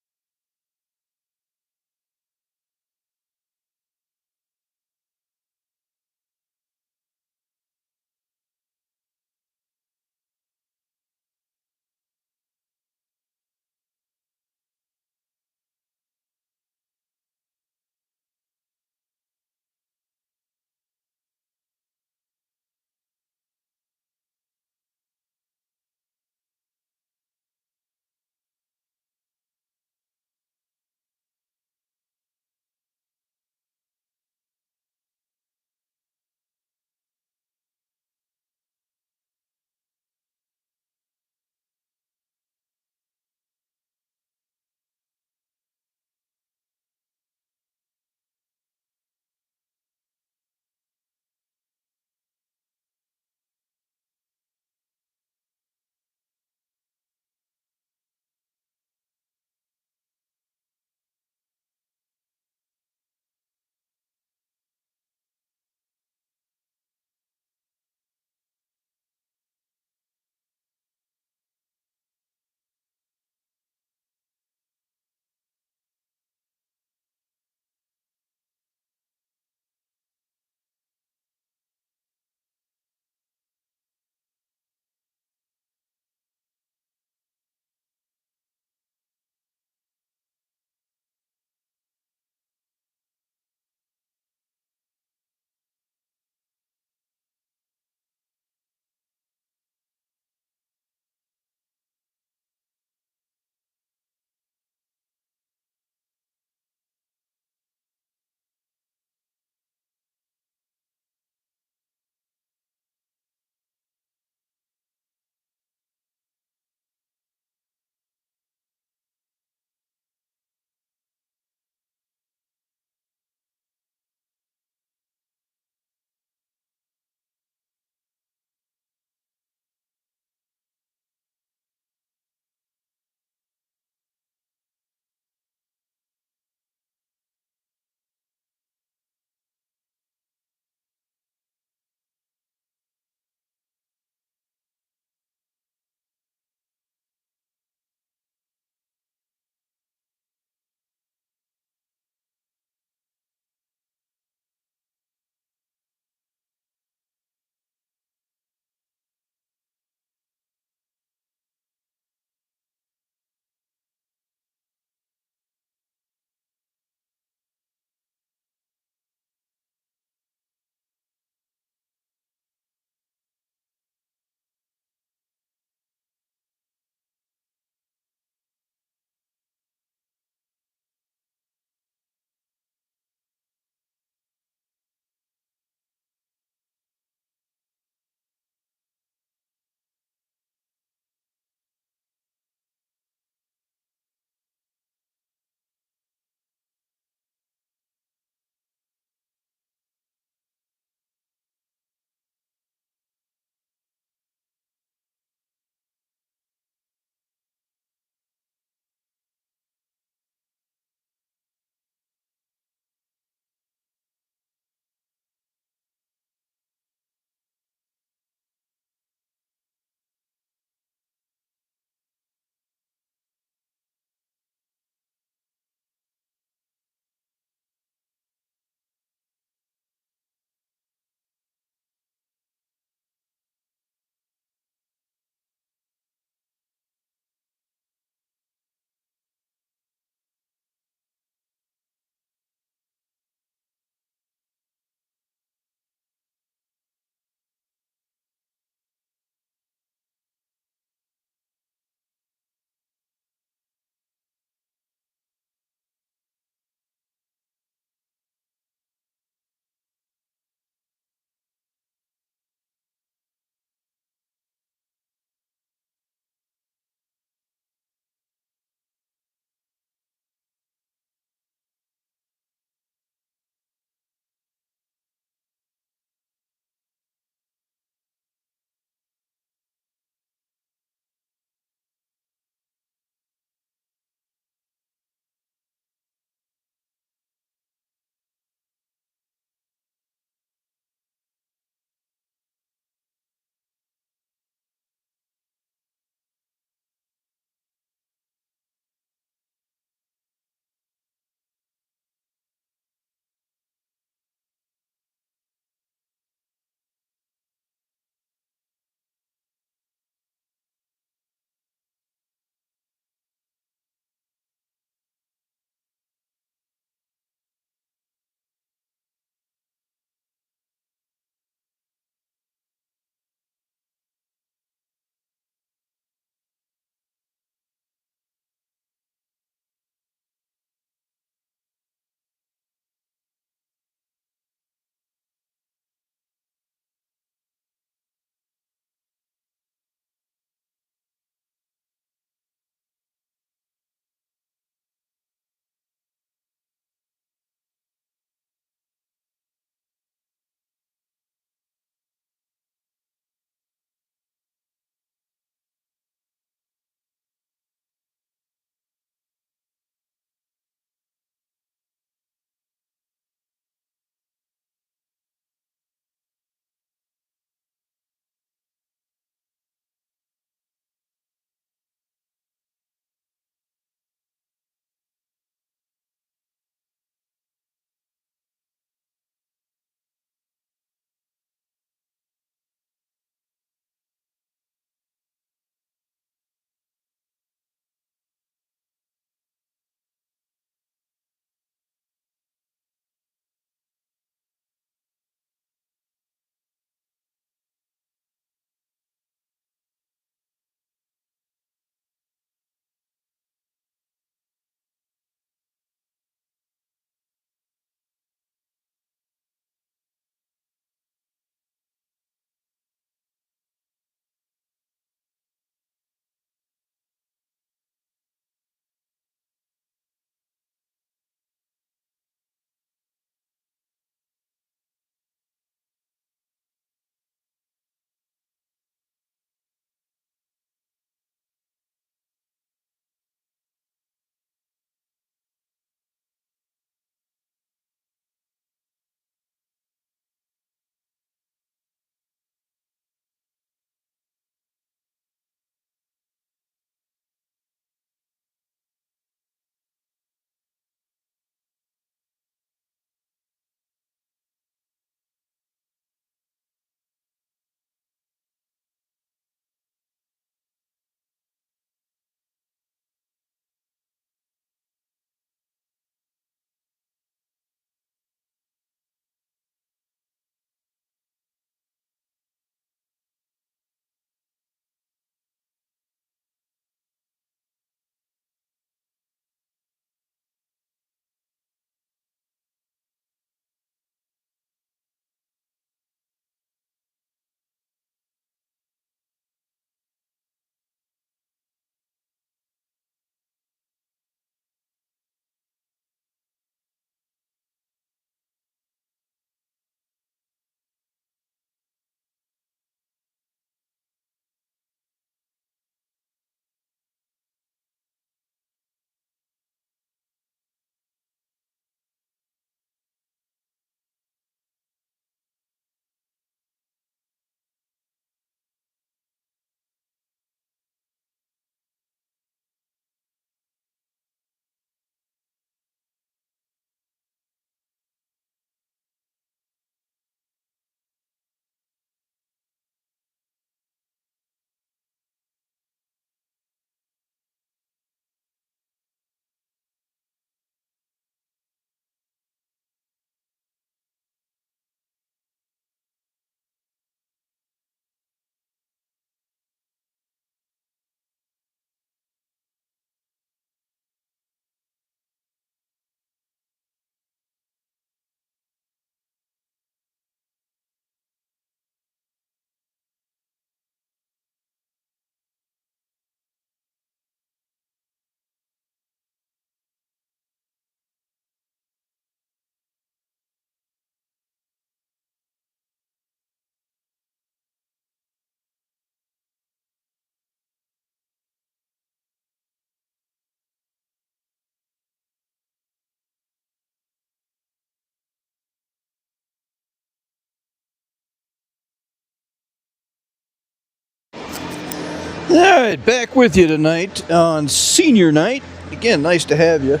All right, back with you tonight on senior night. Again, nice to have you.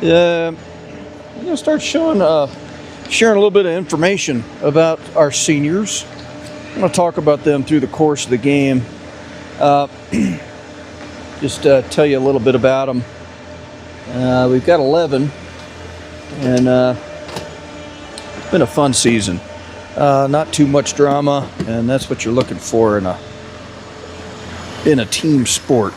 I'm going to start sharing a little bit of information about our seniors. I'm going to talk about them through the course of the game. Just tell you a little bit about them. We've got 11, and it's been a fun season. Not too much drama, and that's what you're looking for in a team sport.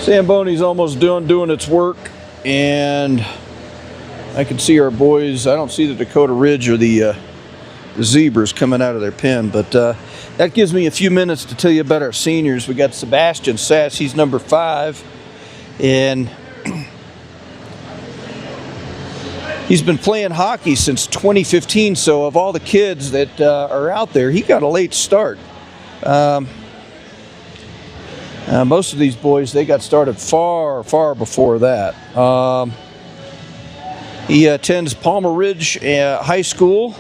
Zamboni's almost doing its work, and I can see our boys. I don't see the Dakota Ridge or the Zebras coming out of their pen, but that gives me a few minutes to tell you about our seniors. We got Sebastian Sass. He's number 5, and he's been playing hockey since 2015, so of all the kids that are out there, he got a late start. Most of these boys, they got started far, far before that. He attends Palmer Ridge High School.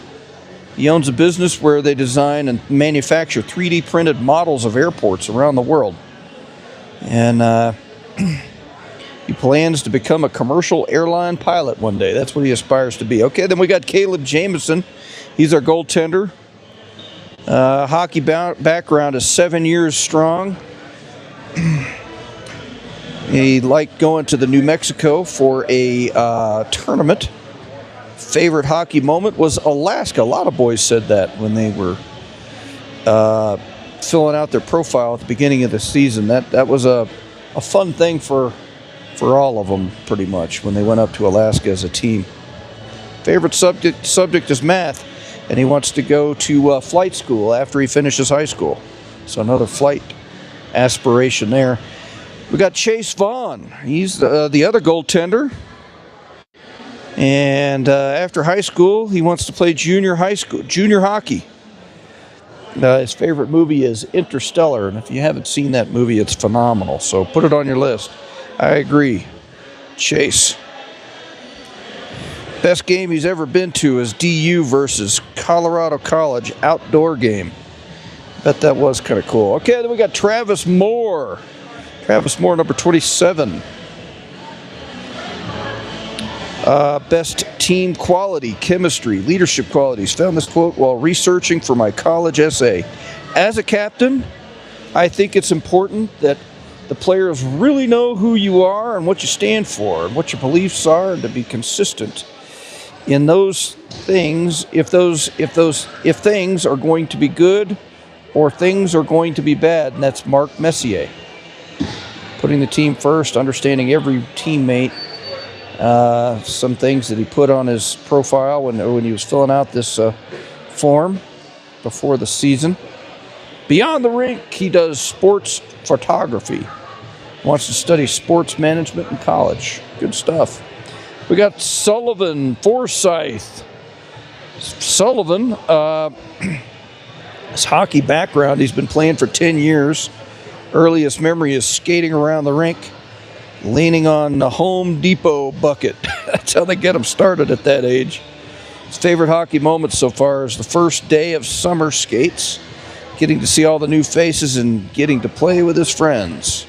He owns a business where they design and manufacture 3D printed models of airports around the world. And he plans to become a commercial airline pilot one day. That's what he aspires to be. Okay, then we got Caleb Jameson. He's our goaltender. Hockey background is 7 years strong. He liked going to the New Mexico for a tournament. Favorite hockey moment was Alaska. A lot of boys said that when they were filling out their profile at the beginning of the season. That was a fun thing for all of them, pretty much, when they went up to Alaska as a team. Favorite subject is math, and he wants to go to flight school after he finishes high school. So another flight aspiration there. We got Chase Vaughn. He's the other goaltender. And after high school, he wants to play junior hockey. His favorite movie is Interstellar, and if you haven't seen that movie, it's phenomenal. So put it on your list. I agree. Chase. Best game he's ever been to is DU versus Colorado College outdoor game. Bet that was kind of cool. Okay, then we got Travis Moore. Travis Moore, number 27. Best team quality, chemistry, leadership qualities. Found this quote while researching for my college essay. As a captain, I think it's important that the players really know who you are and what you stand for and what your beliefs are, and to be consistent in those things. If things are going to be good or things are going to be bad, and that's Mark Messier. Putting the team first, understanding every teammate. Some things that he put on his profile when he was filling out this form before the season. Beyond the rink, he does sports photography. Wants to study sports management in college. Good stuff. We got Sullivan Forsyth. Sullivan, his hockey background, he's been playing for 10 years. Earliest memory is skating around the rink, leaning on the Home Depot bucket. That's how they get him started at that age. His favorite hockey moment so far is the first day of summer skates, getting to see all the new faces and getting to play with his friends.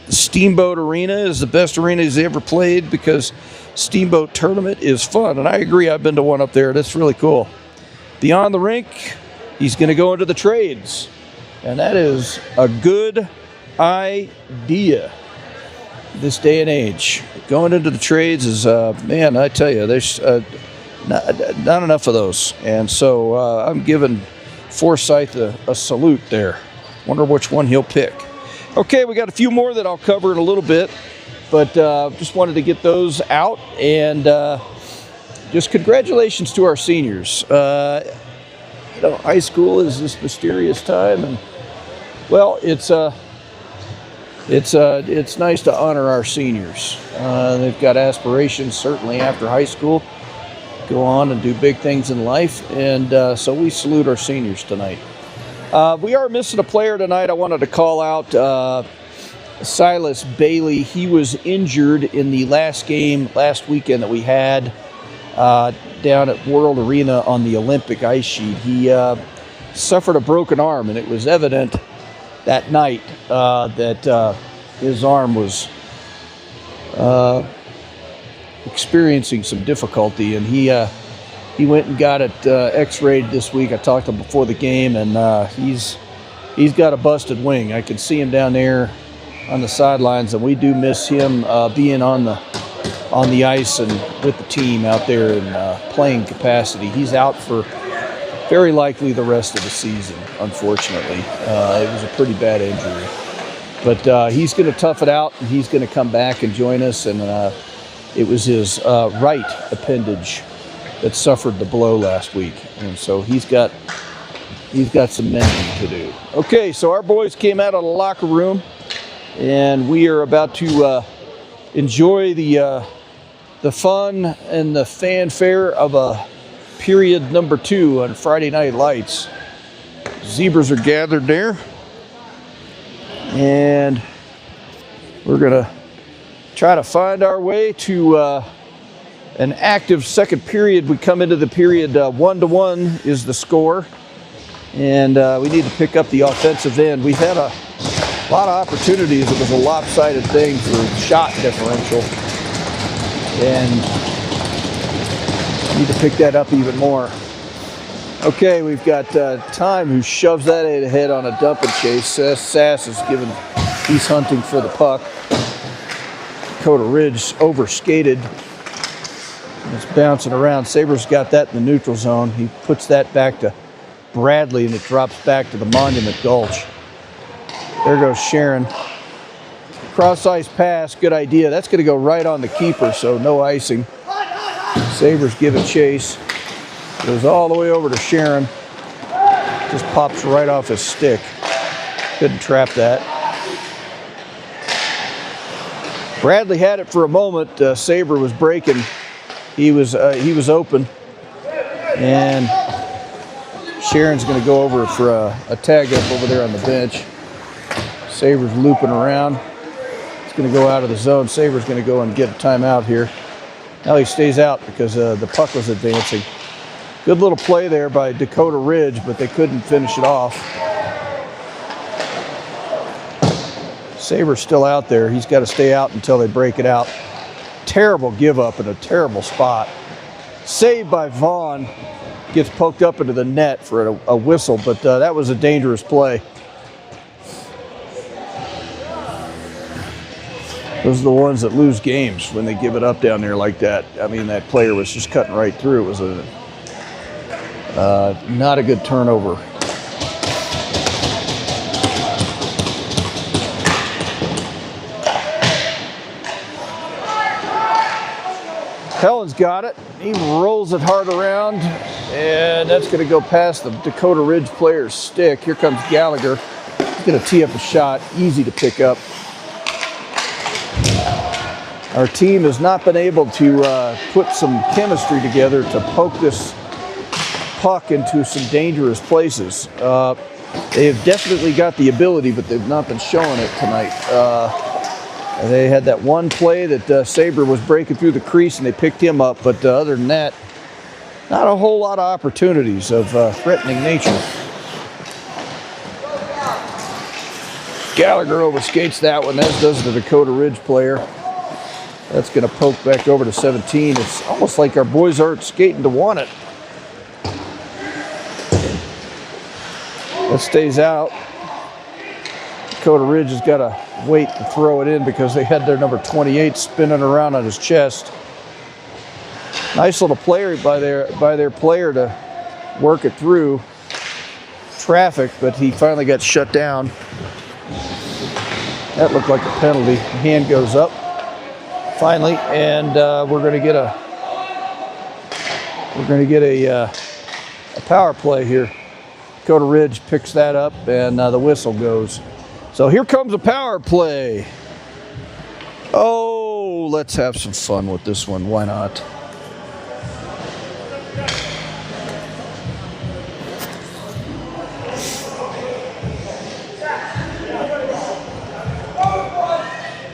The Steamboat Arena is the best arena he's ever played because Steamboat Tournament is fun. And I agree, I've been to one up there. That's really cool. Beyond the rink, he's going to go into the trades. And that is a good idea this day and age. Going into the trades is, man, I tell you, there's not enough of those. And so I'm giving Forsyth a salute there. Wonder which one he'll pick. Okay, we got a few more that I'll cover in a little bit, but just wanted to get those out. And just congratulations to our seniors. High school is this mysterious time, and well, it's nice to honor our seniors. They've got aspirations, certainly after high school, go on and do big things in life, and so we salute our seniors tonight. We are missing a player tonight. I wanted to call out Silas Bailey. He was injured in the last game last weekend that we had. down at World Arena on the Olympic ice sheet. He suffered a broken arm, and it was evident that night that his arm was experiencing some difficulty, and he went and got it x-rayed this week. I talked to him before the game, and he's got a busted wing. I can see him down there on the sidelines, and we do miss him being on the ice and with the team out there in playing capacity. He's out for very likely the rest of the season, unfortunately. It was a pretty bad injury. But he's going to tough it out, and he's going to come back and join us. And it was his right appendage that suffered the blow last week. And so he's got some mending to do. Okay, so our boys came out of the locker room, and we are about to enjoy the fun and the fanfare of a period number 2 on Friday Night Lights. Zebras are gathered there, and we're gonna try to find our way to an active second period. We come into the period 1-1 is the score, and we need to pick up the offensive end. We've had a lot of opportunities. It was a lopsided thing for shot differential, and need to pick that up even more. Okay, we've got Time, who shoves that ahead on a dump and chase. Sass is given, he's hunting for the puck. Dakota Ridge over-skated. It's bouncing around. Sabres got that in the neutral zone. He puts that back to Bradley, and it drops back to the Monument Gulch. There goes Sharon. Cross-ice pass, good idea. That's going to go right on the keeper, so no icing. Sabres give a chase. Goes all the way over to Sharon. Just pops right off his stick. Couldn't trap that. Bradley had it for a moment. Sabre was breaking. He was open. And Sharon's going to go over for a tag up over there on the bench. Sabre's looping around. It's going to go out of the zone. Sabre's going to go and get a timeout here. Now he stays out because the puck was advancing. Good little play there by Dakota Ridge, but they couldn't finish it off. Sabre's still out there. He's got to stay out until they break it out. Terrible give up in a terrible spot. Saved by Vaughn. Gets poked up into the net for a whistle, but that was a dangerous play. Those are the ones that lose games when they give it up down there like that. I mean, that player was just cutting right through. It was not a good turnover. Helen's got it. He rolls it hard around, and that's going to go past the Dakota Ridge player's stick. Here comes Gallagher. He's going to tee up a shot, easy to pick up. Our team has not been able to put some chemistry together to poke this puck into some dangerous places. They have definitely got the ability, but they've not been showing it tonight. They had that one play that Sabre was breaking through the crease, and they picked him up, but other than that, not a whole lot of opportunities of threatening nature. Gallagher overskates that one, as does the Dakota Ridge player. That's going to poke back over to 17. It's almost like our boys aren't skating to want it. That stays out. Dakota Ridge has got to wait to throw it in because they had their number 28 spinning around on his chest. Nice little player by their player to work it through traffic, but he finally got shut down. That looked like a penalty. The hand goes up finally, and we're going to get a power play here. Dakota Ridge picks that up, and the whistle goes. So here comes a power play. Oh, let's have some fun with this one. Why not?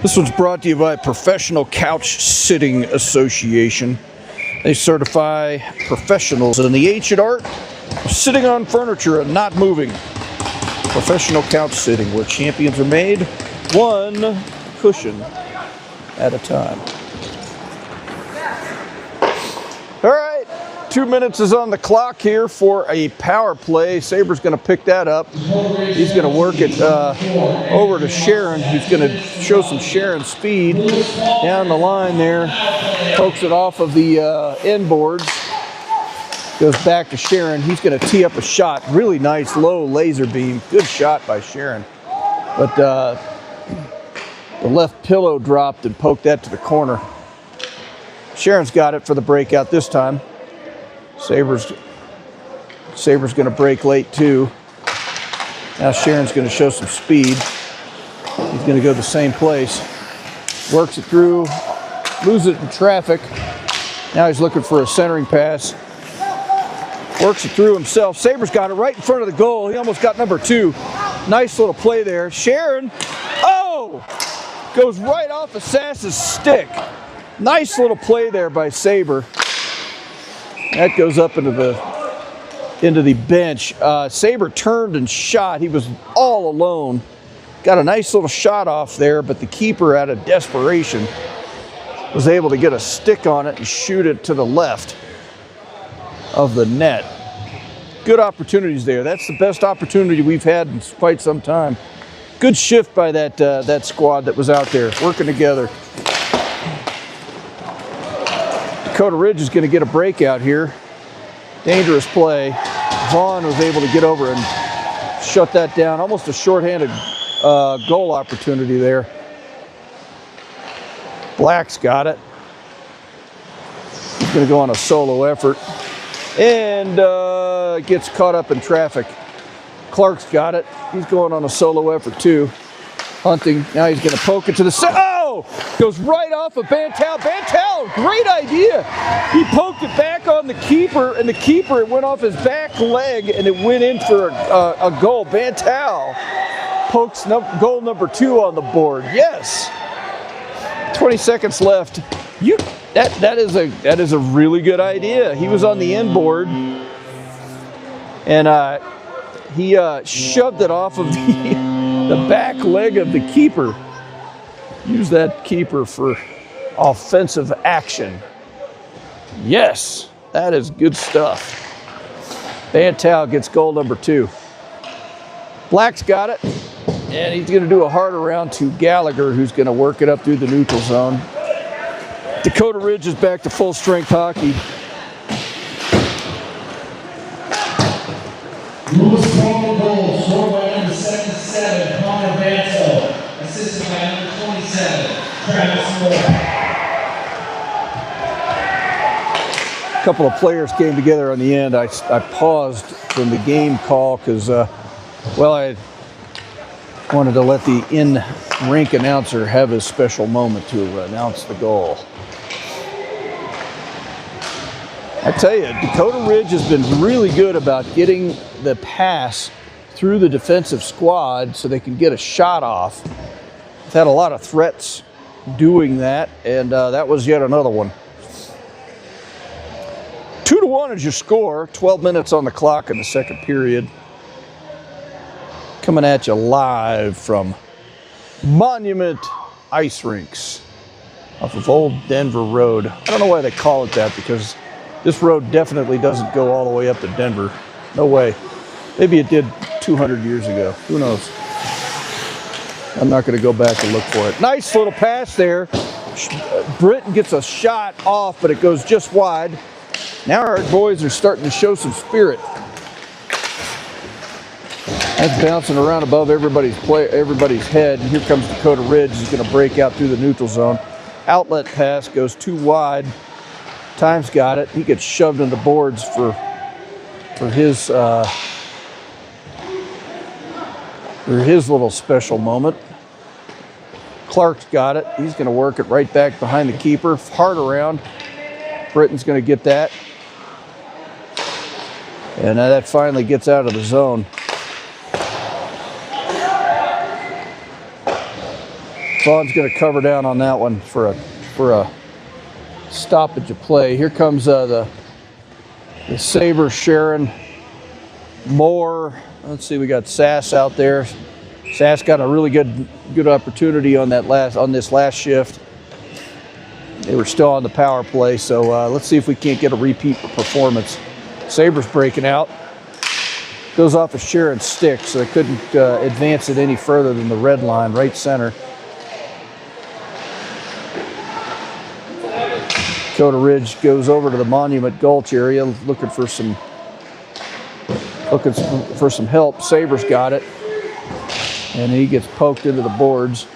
This one's brought to you by Professional Couch Sitting Association. They certify professionals in the ancient art of sitting on furniture and not moving. Professional couch sitting, where champions are made one cushion at a time. All right, 2 minutes is on the clock here for a power play. Saber's going to pick that up. He's going to work it over to Sharon, who's going to show some Sharon speed down the line there. Pokes it off of the end boards. Goes back to Sharon. He's going to tee up a shot. Really nice low laser beam. Good shot by Sharon. But the left pillow dropped and poked that to the corner. Sharon's got it for the breakout this time. Saber's going to break late too. Now Sharon's going to show some speed. He's going to go the same place. Works it through. Loses it in traffic. Now he's looking for a centering pass. Works it through himself. Saber's got it right in front of the goal. He almost got number 2. Nice little play there. Sharon, goes right off of Sass's stick. Nice little play there by Saber. That goes up into the bench. Saber turned and shot. He was all alone. Got a nice little shot off there, but the keeper, out of desperation, was able to get a stick on it and shoot it to the left of the net. Good opportunities there. That's the best opportunity we've had in quite some time. Good shift by that squad that was out there working together. Dakota Ridge is going to get a breakout here. Dangerous play. Vaughn was able to get over and shut that down. Almost a shorthanded goal opportunity there. Black's got it. He's going to go on a solo effort. And gets caught up in traffic. Clark's got it. He's going on a solo effort too. Hunting. Now he's going to poke it to the goes right off of Bantal. Bantal, great idea. He poked it back on the keeper, and the keeper, it went off his back leg, and it went in for a goal. Bantal pokes goal number 2 on the board. Yes. 20 seconds left. That is a really good idea. He was on the end board, and he shoved it off of the back leg of the keeper. Use that keeper for offensive action. Yes, that is good stuff. Bantal gets goal number 2. Black's got it, and he's going to do a hard around to Gallagher, who's going to work it up through the neutral zone. Dakota Ridge is back to full strength hockey. Lewis Cromwell goal, scored by number 77, Connor Banto, assisted by number 27, Travis Moore. A couple of players came together on the end. I paused from the game call because, I wanted to let the in-rink announcer have his special moment to announce the goal. I tell you, Dakota Ridge has been really good about getting the pass through the defensive squad so they can get a shot off. They've had a lot of threats doing that, and that was yet another one. 2-1 is your score. 12 minutes on the clock in the second period. Coming at you live from Monument Ice Rinks off of Old Denver Road. I don't know why they call it that, because this road definitely doesn't go all the way up to Denver. No way. Maybe it did 200 years ago. Who knows? I'm not going to go back and look for it. Nice little pass there. Britton gets a shot off, but it goes just wide. Now our boys are starting to show some spirit. That's bouncing around above everybody's head. And here comes Dakota Ridge. He's going to break out through the neutral zone. Outlet pass goes too wide. Time's got it. He gets shoved in the boards for his little special moment. Clark's got it. He's going to work it right back behind the keeper. Hard around. Britton's going to get that. And now that finally gets out of the zone. Vaughn's going to cover down on that one for a stoppage of play. Here comes the Sabre, Sharon, Moore. Let's see, we got Sass out there. Sass got a really good opportunity on this last shift. They were still on the power play, so let's see if we can't get a repeat performance. Sabre's breaking out. Goes off of Sharon's stick, so they couldn't advance it any further than the red line, right center. Dakota Ridge goes over to the Monument Gulch area, looking for some help. Sabre's got it, and he gets poked into the boards.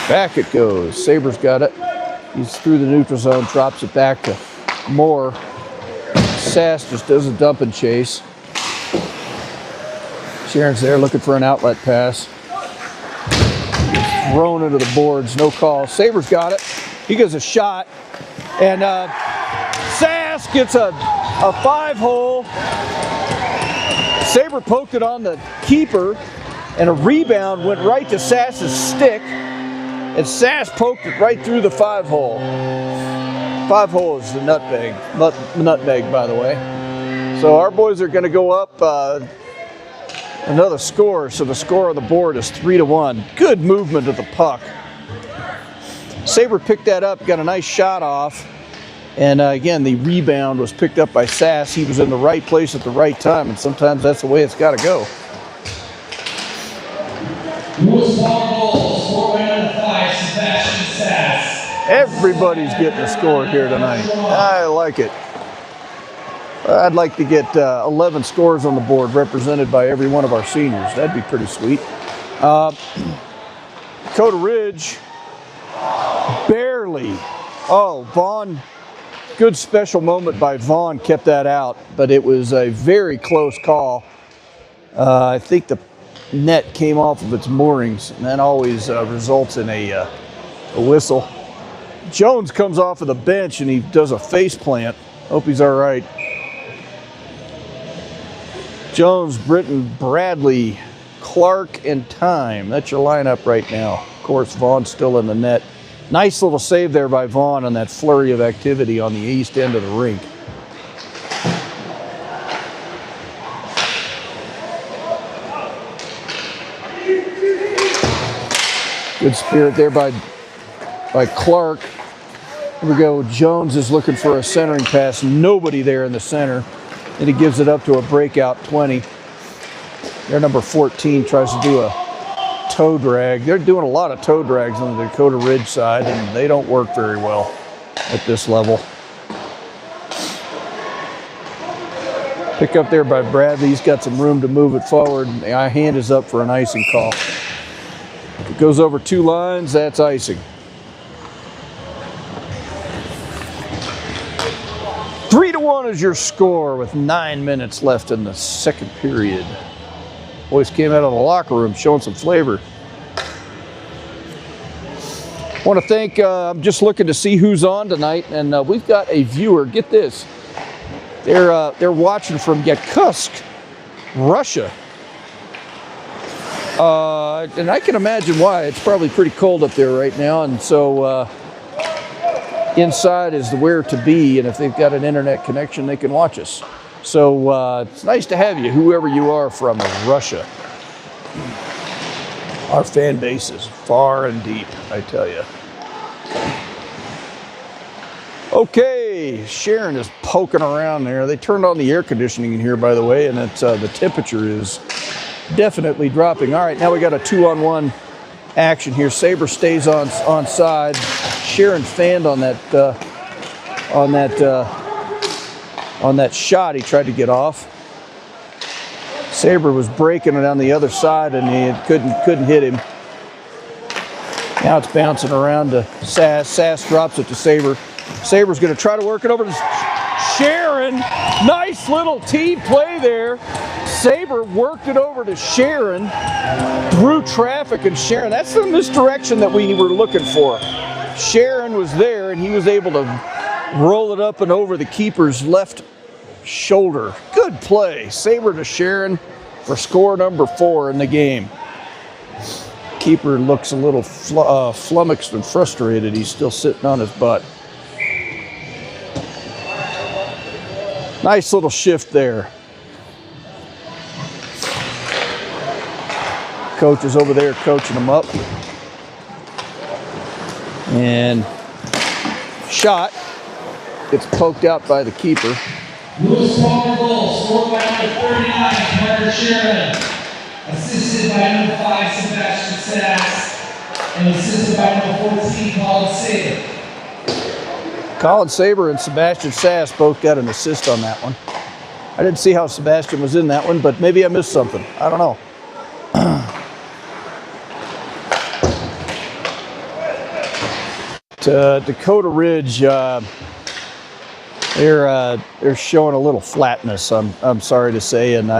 Back it goes. Sabre's got it. He's through the neutral zone, drops it back to Moore. Sass just does a dump and chase. Sharon's there looking for an outlet pass. Gets thrown into the boards, no call. Sabre's got it. He gets a shot, and Sass gets a 5-hole. Sabre poked it on the keeper, and a rebound went right to Sass's stick, and Sass poked it right through the 5-hole. 5-hole is the nutmeg, by the way. So our boys are going to go up another score. So the score on the board is 3-1. Good movement of the puck. Sabre picked that up, got a nice shot off, and again, the rebound was picked up by Sass. He was in the right place at the right time, and sometimes that's the way it's got to go. Everybody's getting a score here tonight. I like it. I'd like to get 11 scores on the board represented by every one of our seniors. That'd be pretty sweet. Dakota Ridge, barely. Oh, Vaughn, good special moment by Vaughn, kept that out, but it was a very close call. I think the net came off of its moorings, and that always results in a whistle. Jones comes off of the bench and he does a face plant. Hope he's all right. Jones, Britton, Bradley, Clark, and Time. That's your lineup right now. Of course, Vaughn's still in the net. Nice little save there by Vaughn on that flurry of activity on the east end of the rink. Good spirit there by Clark. Here we go. Jones is looking for a centering pass. Nobody there in the center. And he gives it up to a breakout 20. Their number 14 tries to do a toe drag. They're doing a lot of toe drags on the Dakota Ridge side, and they don't work very well at this level. Pick up there by Bradley. He's got some room to move it forward. The hand is up for an icing call. If it goes over 2 lines, that's icing. 3-1 is your score with 9 minutes left in the second period. Boys came out of the locker room showing some flavor. I want to thank, I'm just looking to see who's on tonight, and we've got a viewer, get this. They're watching from Yakutsk, Russia. And I can imagine why. It's probably pretty cold up there right now, and so inside is the where to be, and if they've got an internet connection, they can watch us. So it's nice to have you, whoever you are from Russia. Our fan base is far and deep, I tell you. Okay, Sharon is poking around there. They turned on the air conditioning in here, by the way, and it's, the temperature is definitely dropping. All right, now we got a 2-on-1 action here. Sabre stays on side. Sharon fanned on that shot he tried to get off. Sabre was breaking it on the other side, and he couldn't hit him. Now it's bouncing around to Sass. Sass drops it to Sabre. Sabre's going to try to work it over to Sharon. Nice little team play there. Sabre worked it over to Sharon through traffic, and Sharon, that's the misdirection that we were looking for. Sharon was there, and he was able to roll it up and over the keeper's left shoulder. Good play. Sabre to Sharon for score number 4 in the game. Keeper looks a little flummoxed and frustrated. He's still sitting on his butt. Nice little shift there. Coach is over there coaching him up. And shot gets poked out by the keeper. Lewis Palmer goal, scored by number 39, Carter Sherman. Assisted by number 5, Sebastian Sass. And assisted by number 14, Colin Saber. Colin Saber and Sebastian Sass both got an assist on that one. I didn't see how Sebastian was in that one, but maybe I missed something. I don't know. To Dakota Ridge, they're showing a little flatness. I'm sorry to say, and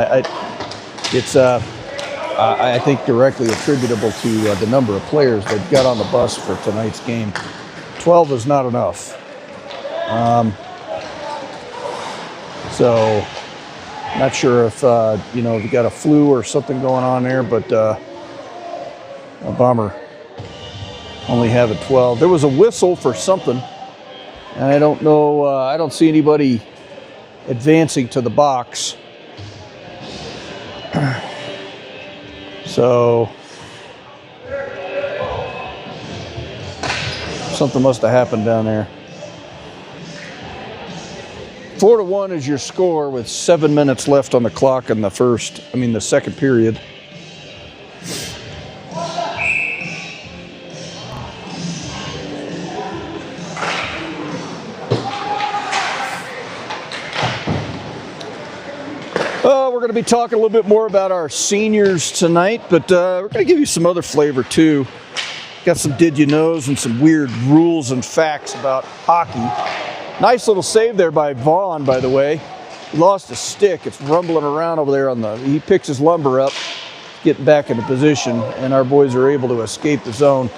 it's I think directly attributable to the number of players that got on the bus for tonight's game. 12 is not enough. So not sure if you know, if you got a flu or something going on there, but a bummer. Only have a 12. There was a whistle for something, and I don't know. I don't see anybody advancing to the box. So something must have happened down there. 4-1 is your score with 7 minutes left on the clock in the second period. We're going to be talking a little bit more about our seniors tonight, but we're going to give you some other flavor too. Got some did you knows and some weird rules and facts about hockey. Nice little save there by Vaughn, by the way. He lost his stick. It's rumbling around over there he picks his lumber up, getting back into position, and our boys are able to escape the zone.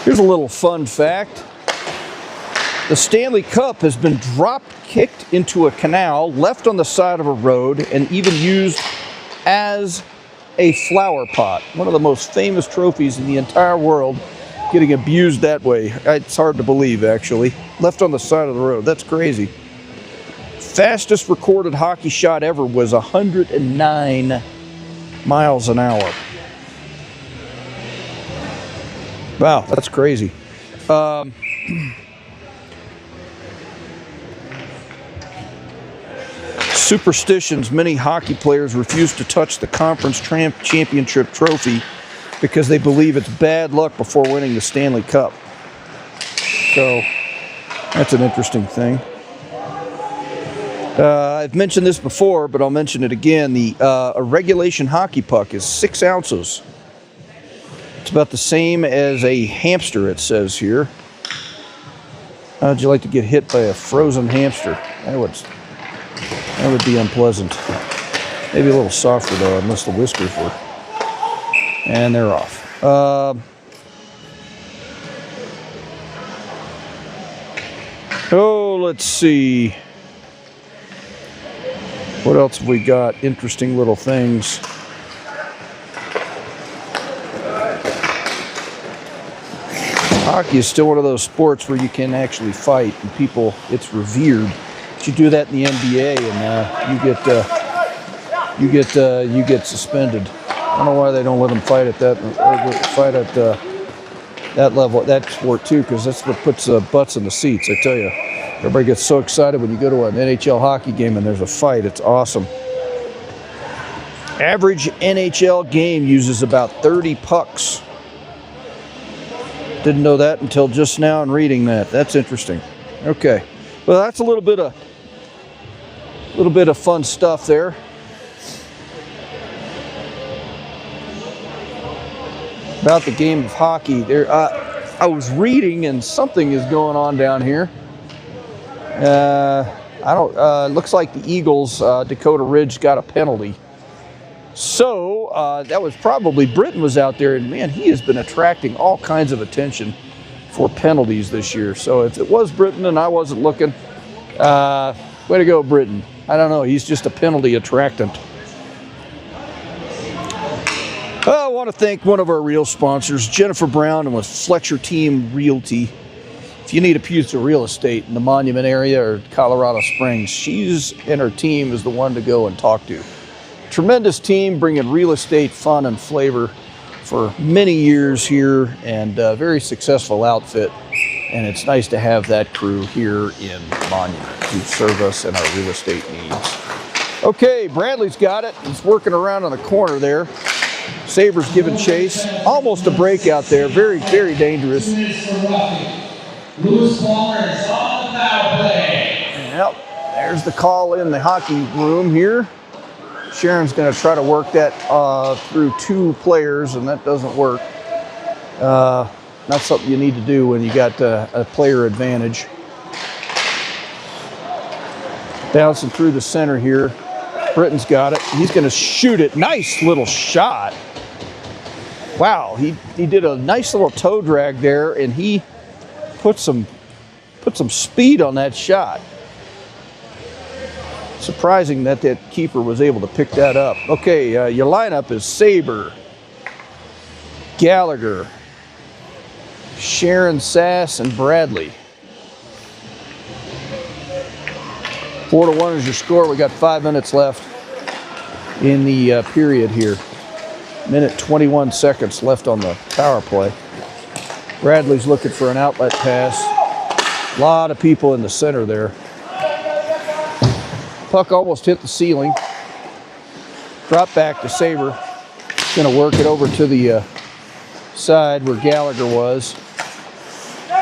Here's a little fun fact. The Stanley Cup has been drop-kicked into a canal, left on the side of a road, and even used as a flower pot. One of the most famous trophies in the entire world, getting abused that way. It's hard to believe, actually. Left on the side of the road. That's crazy. Fastest recorded hockey shot ever was 109 miles an hour. Wow, that's crazy. Superstitions. Many hockey players refuse to touch the conference championship trophy because they believe it's bad luck before winning the Stanley Cup. So that's an interesting thing. I've mentioned this before, but I'll mention it again. A regulation hockey puck is 6 ounces. It's about the same as a hamster, it says here. How'd you like to get hit by a frozen hamster? That would be unpleasant. Maybe a little softer though, unless the whiskers were. And they're off. Let's see. What else have we got? Interesting little things. Hockey is still one of those sports where you can actually fight, and it's revered. But you do that in the NBA, and you get suspended. I don't know why they don't let them fight at that level, that sport too, because that's what puts butts in the seats. I tell you, everybody gets so excited when you go to an NHL hockey game and there's a fight. It's awesome. Average NHL game uses about 30 pucks. Didn't know that until just now in reading that. That's interesting. Okay, well, that's a little bit of fun stuff there. About the game of hockey. There, I was reading, and something is going on down here. Looks like the Eagles, Dakota Ridge, got a penalty. So that was probably Britton was out there, and man, he has been attracting all kinds of attention for penalties this year. So if it was Britton and I wasn't looking, way to go, Britton. I don't know, he's just a penalty attractant. I want to thank one of our real sponsors, Jennifer Brown, and with Fletcher Team Realty. If you need a piece of real estate in the Monument area or Colorado Springs, she's and her team is the one to go and talk to. Tremendous team bringing real estate fun and flavor for many years here, and a very successful outfit. And it's nice to have that crew here in Monument to serve us and our real estate needs. Okay, Bradley's got it. He's working around on the corner there. Saber's giving chase. Almost a breakout there. Very, very dangerous. Lewis Palmer is on the power play. Yep, there's the call in the hockey room here. Sharon's going to try to work that through 2 players, and that doesn't work. Not something you need to do when you got a player advantage. Bouncing through the center here. Britton's got it. He's going to shoot it. Nice little shot. Wow, he did a nice little toe drag there, and he put some speed on that shot. Surprising that keeper was able to pick that up. Okay, your lineup is Saber, Gallagher, Sharon, Sass, and Bradley. 4-1 is your score. We got 5 minutes left in the period here. Minute 21 seconds left on the power play. Bradley's looking for an outlet pass. A lot of people in the center there. Puck almost hit the ceiling. Drop back to Saber. Going to work it over to the side where Gallagher was.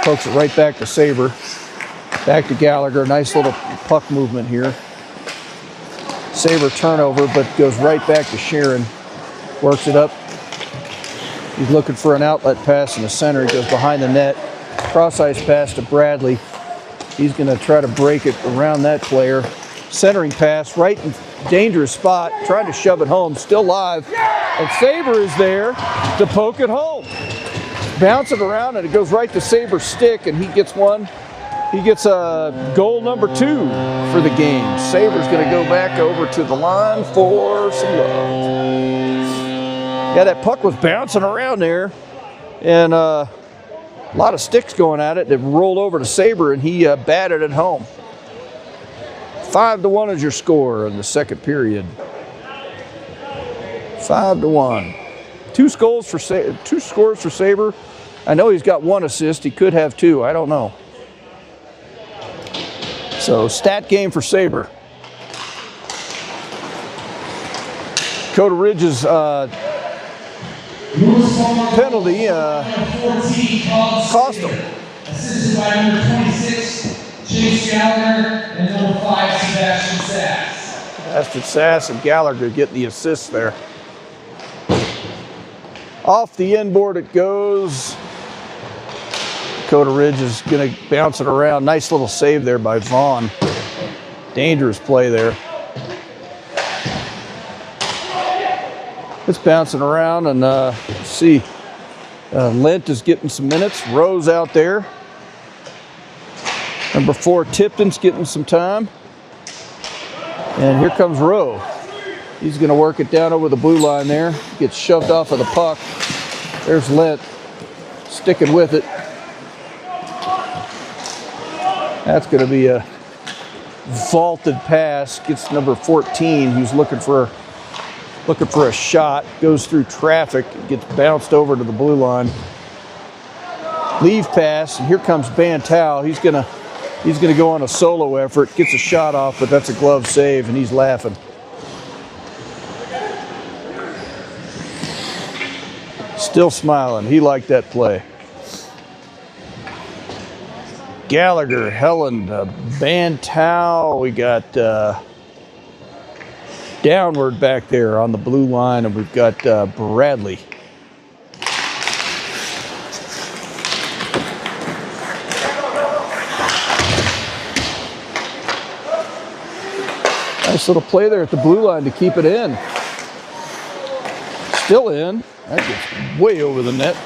Pokes it right back to Saber. Back to Gallagher. Nice little puck movement here. Saber turnover, but goes right back to Sharon. Works it up. He's looking for an outlet pass in the center. He goes behind the net. Cross ice pass to Bradley. He's going to try to break it around that player. Centering pass right in dangerous spot. Trying to shove it home. Still live. And Saber is there to poke it home. Bounce it around and it goes right to Saber's stick, and he gets one. He gets a goal number 2 for the game. Saber's going to go back over to the line for some love. Yeah, that puck was bouncing around there, and a lot of sticks going at it. It rolled over to Saber, and he batted it home. 5-1 is your score in the second period. 5-1. 2 scores for Saber. I know he's got 1 assist. He could have 2. I don't know. So stat game for Saber. Dakota Ridge's penalty cost him. Assisted by number 26, Chase Gallagher, and number 5, Sebastian Sass. Sebastian Sass and Gallagher get the assists there. Off the inboard it goes. Dakota Ridge is going to bounce it around. Nice little save there by Vaughn. Dangerous play there. It's bouncing around, and let's see. Lent is getting some minutes. Rowe's out there. Number 4, Tipton's getting some time. And here comes Rowe. He's going to work it down over the blue line there. Gets shoved off of the puck. There's Lent sticking with it. That's going to be a vaulted pass. Gets number 14, who's looking for a shot. Goes through traffic. Gets bounced over to the blue line. Leave pass, and here comes Bantow. He's gonna go on a solo effort. Gets a shot off, but that's a glove save, and he's laughing. Still smiling. He liked that play. Gallagher, Helen, Bantow. We got downward back there on the blue line, and we've got Bradley. Nice little play there at the blue line to keep it in. Still in. That gets way over the net.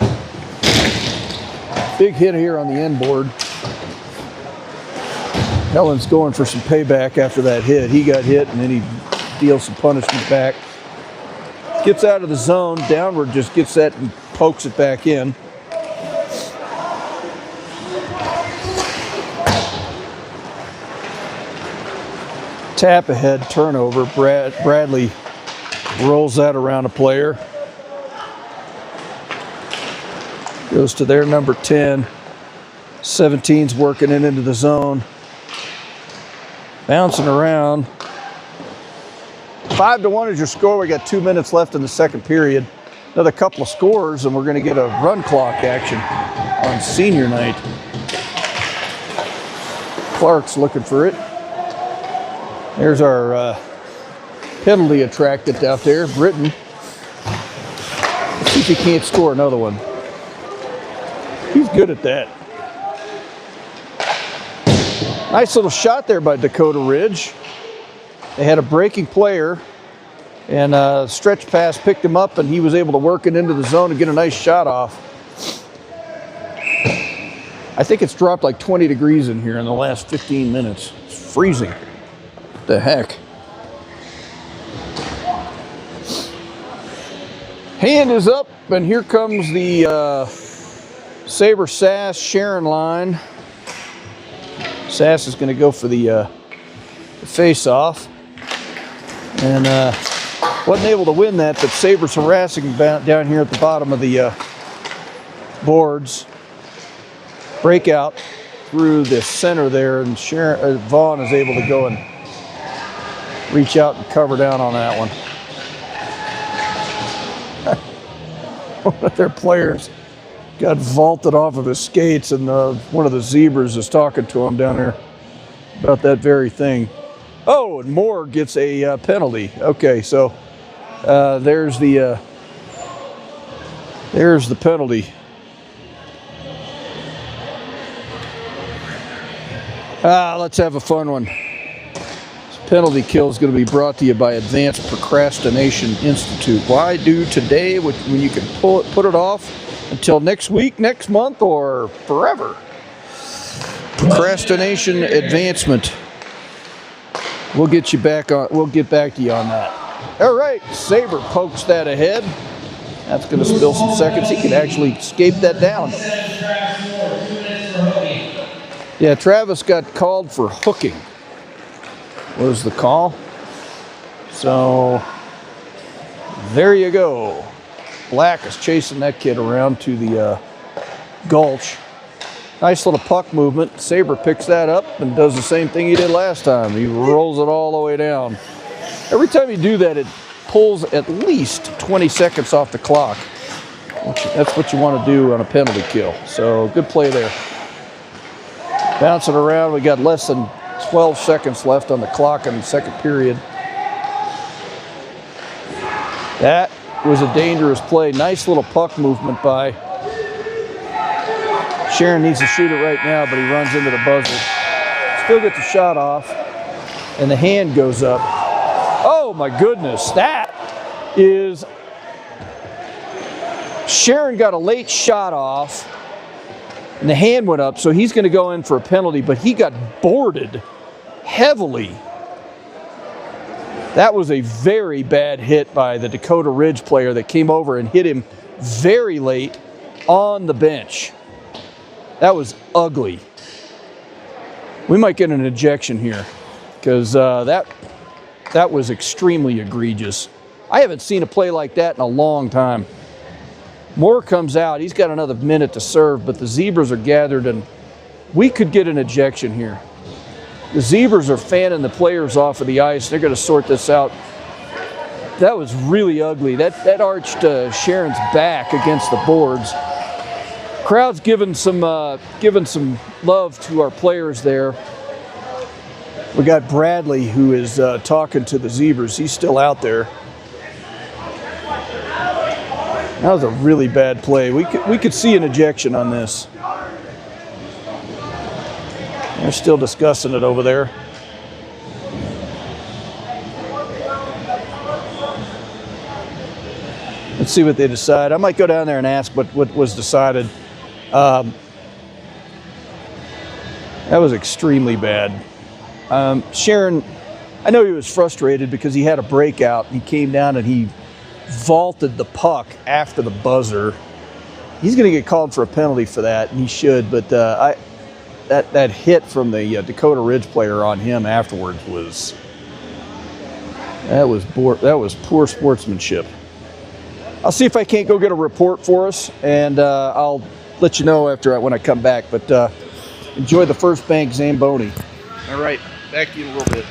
Big hit here on the inboard. Helen's going for some payback after that hit. He got hit, and then he deals some punishment back. Gets out of the zone, downward, just gets that and pokes it back in. Tap ahead, turnover. Bradley rolls that around a player. Goes to their number 10. 17's working it into the zone. Bouncing around. 5-1 is your score. We got 2 minutes left in the second period. Another couple of scores, and we're going to get a run clock action on senior night. Clark's looking for it. There's our penalty attractant out there, Britton. Let's see if he can't score another one. He's good at that. Nice little shot there by Dakota Ridge. They had a breaking player, and a stretch pass picked him up, and he was able to work it into the zone and get a nice shot off. I think it's dropped like 20 degrees in here in the last 15 minutes. It's freezing. What the heck? Hand is up, and here comes the Sabre Sass Sharon line. Sass is going to go for the face-off. And wasn't able to win that, but Sabre's harassing down here at the bottom of the boards. Breakout through the center there, and Vaughn is able to go and reach out and cover down on that one. One of their players got vaulted off of his skates, and one of the Zebras is talking to him down there about that very thing. Oh, and Moore gets a penalty. Okay, so there's the penalty. Let's have a fun one. This penalty kill is going to be brought to you by Advanced Procrastination Institute. Why do today when you can put it off until next week, next month, or forever? Procrastination advancement. We'll get you back on. We'll get back to you on that. All right, Sabre pokes that ahead. That's going to spill some seconds. He can actually escape that down. Yeah, Travis got called for hooking. Was the call? So there you go. Black is chasing that kid around to the gulch. Nice little puck movement. Sabre picks that up and does the same thing he did last time. He rolls it all the way down. Every time you do that, it pulls at least 20 seconds off the clock. That's what you want to do on a penalty kill. So good play there. Bouncing around. We got less than 12 seconds left on the clock in the second period. That was a dangerous play. Nice little puck movement by Sharon. Needs to shoot it right now, but he runs into the buzzer. Still gets the shot off, and the hand goes up. Oh my goodness, that is... Sharon got a late shot off, and the hand went up, so he's going to go in for a penalty, but he got boarded heavily. That was a very bad hit by the Dakota Ridge player that came over and hit him very late on the bench. That was ugly. We might get an ejection here because that was extremely egregious. I haven't seen a play like that in a long time. Moore comes out. He's got another minute to serve, but the Zebras are gathered, and we could get an ejection here. The Zebras are fanning the players off of the ice. They're going to sort this out. That was really ugly. That arched Sharon's back against the boards. Crowd's giving some love to our players there. We got Bradley, who is talking to the Zebras. He's still out there. That was a really bad play. We could see an ejection on this. They're still discussing it over there. Let's see what they decide. I might go down there and ask what was decided. That was extremely bad. Sharon, I know he was frustrated because he had a breakout. He came down and he vaulted the puck after the buzzer. He's going to get called for a penalty for that, and he should. But that hit from the Dakota Ridge player on him afterwards was poor sportsmanship. I'll see if I can't go get a report for us, and I'll let you know when I come back. But enjoy the First Bank Zamboni. All right, back to you in a little bit.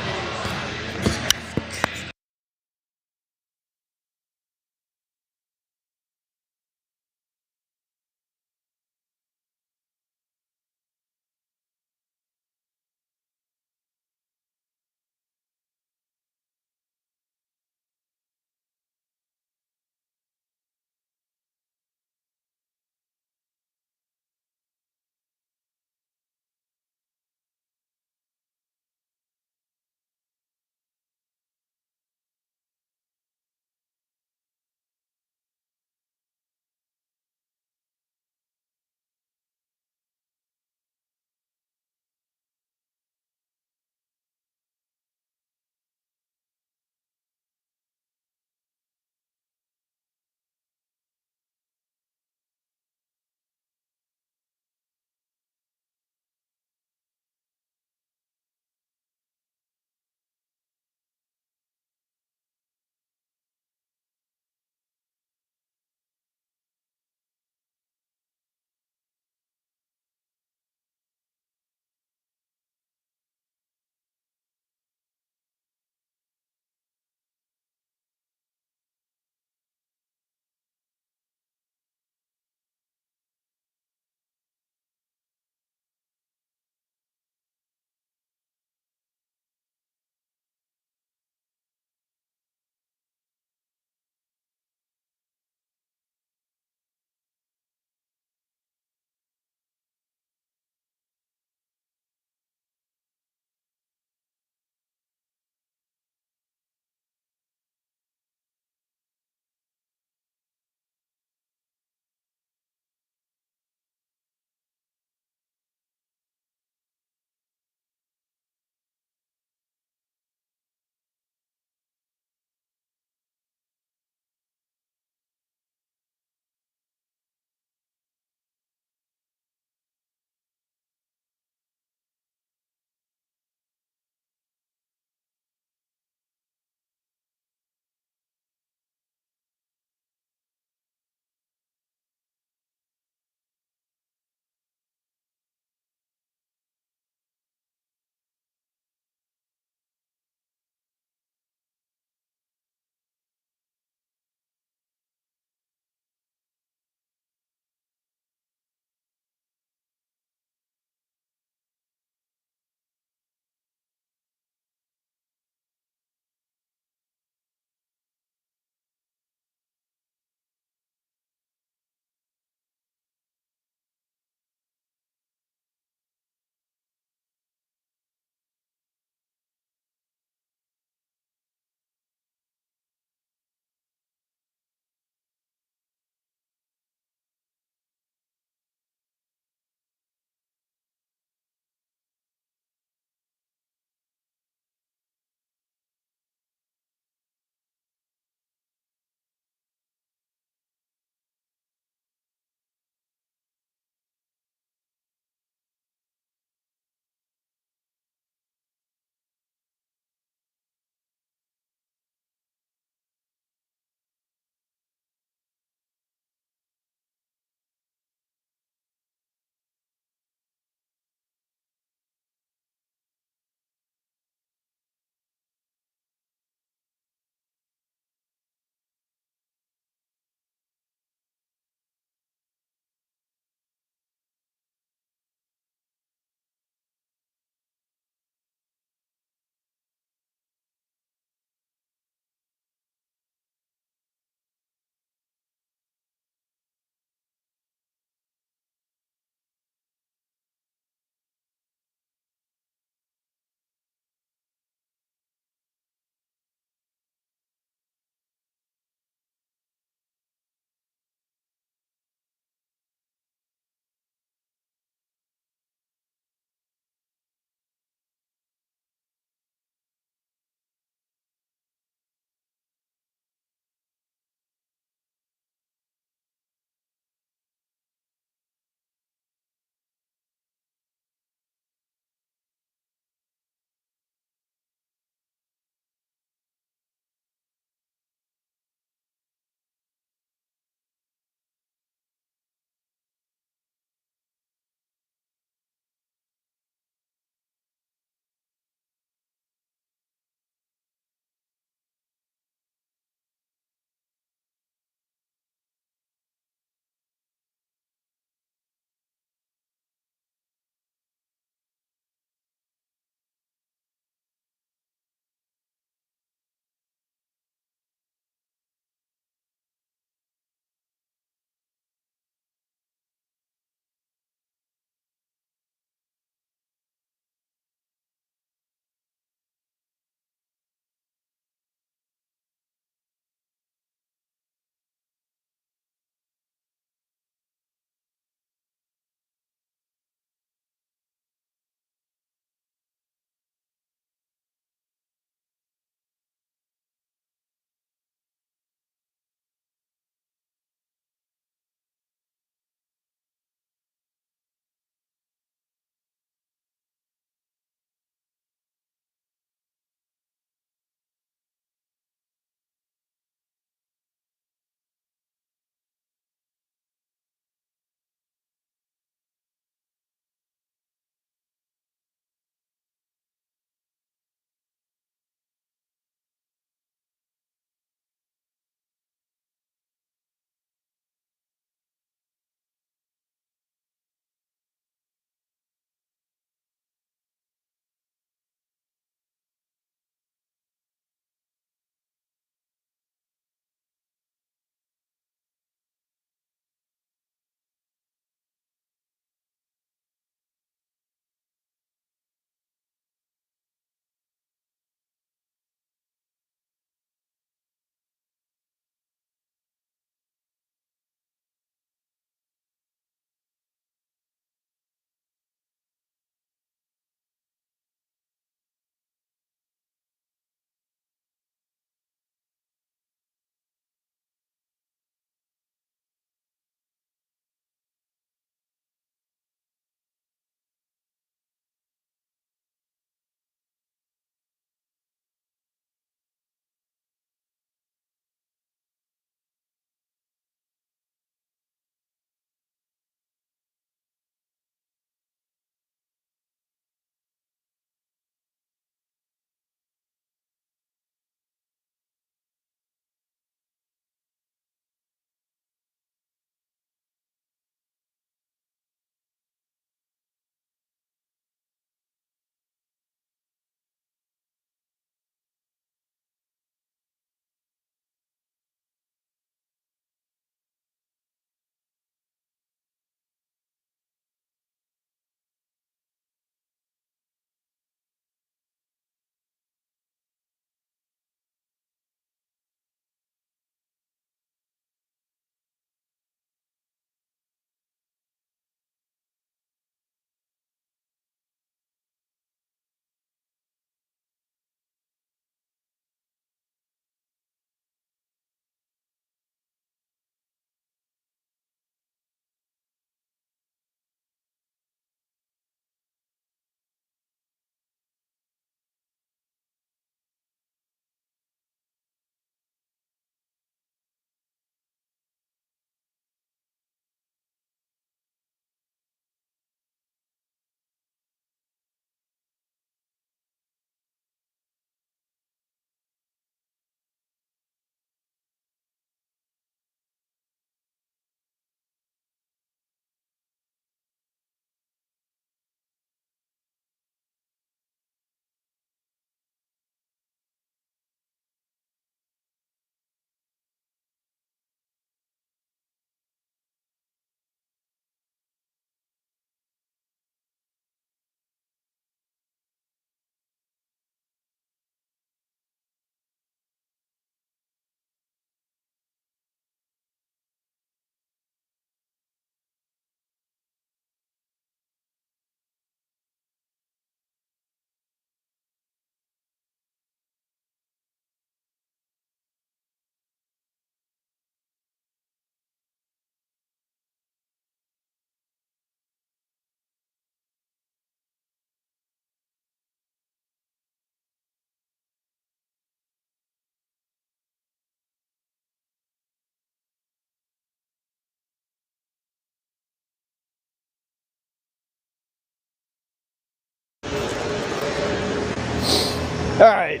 right.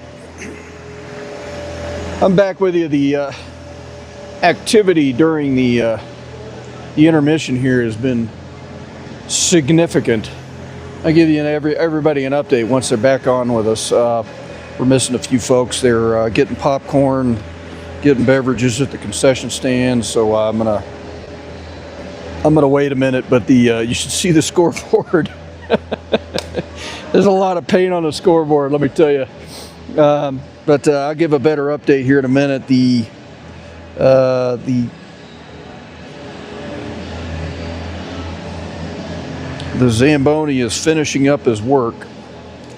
I'm back with you. The activity during the intermission here has been significant. I give you everybody an update once they're back on with us. We're missing a few folks. They're getting popcorn, getting beverages at the concession stand. So I'm gonna wait a minute. But you should see the scoreboard. There's a lot of paint on the scoreboard, let me tell you. But I'll give a better update here in a minute. The Zamboni is finishing up his work.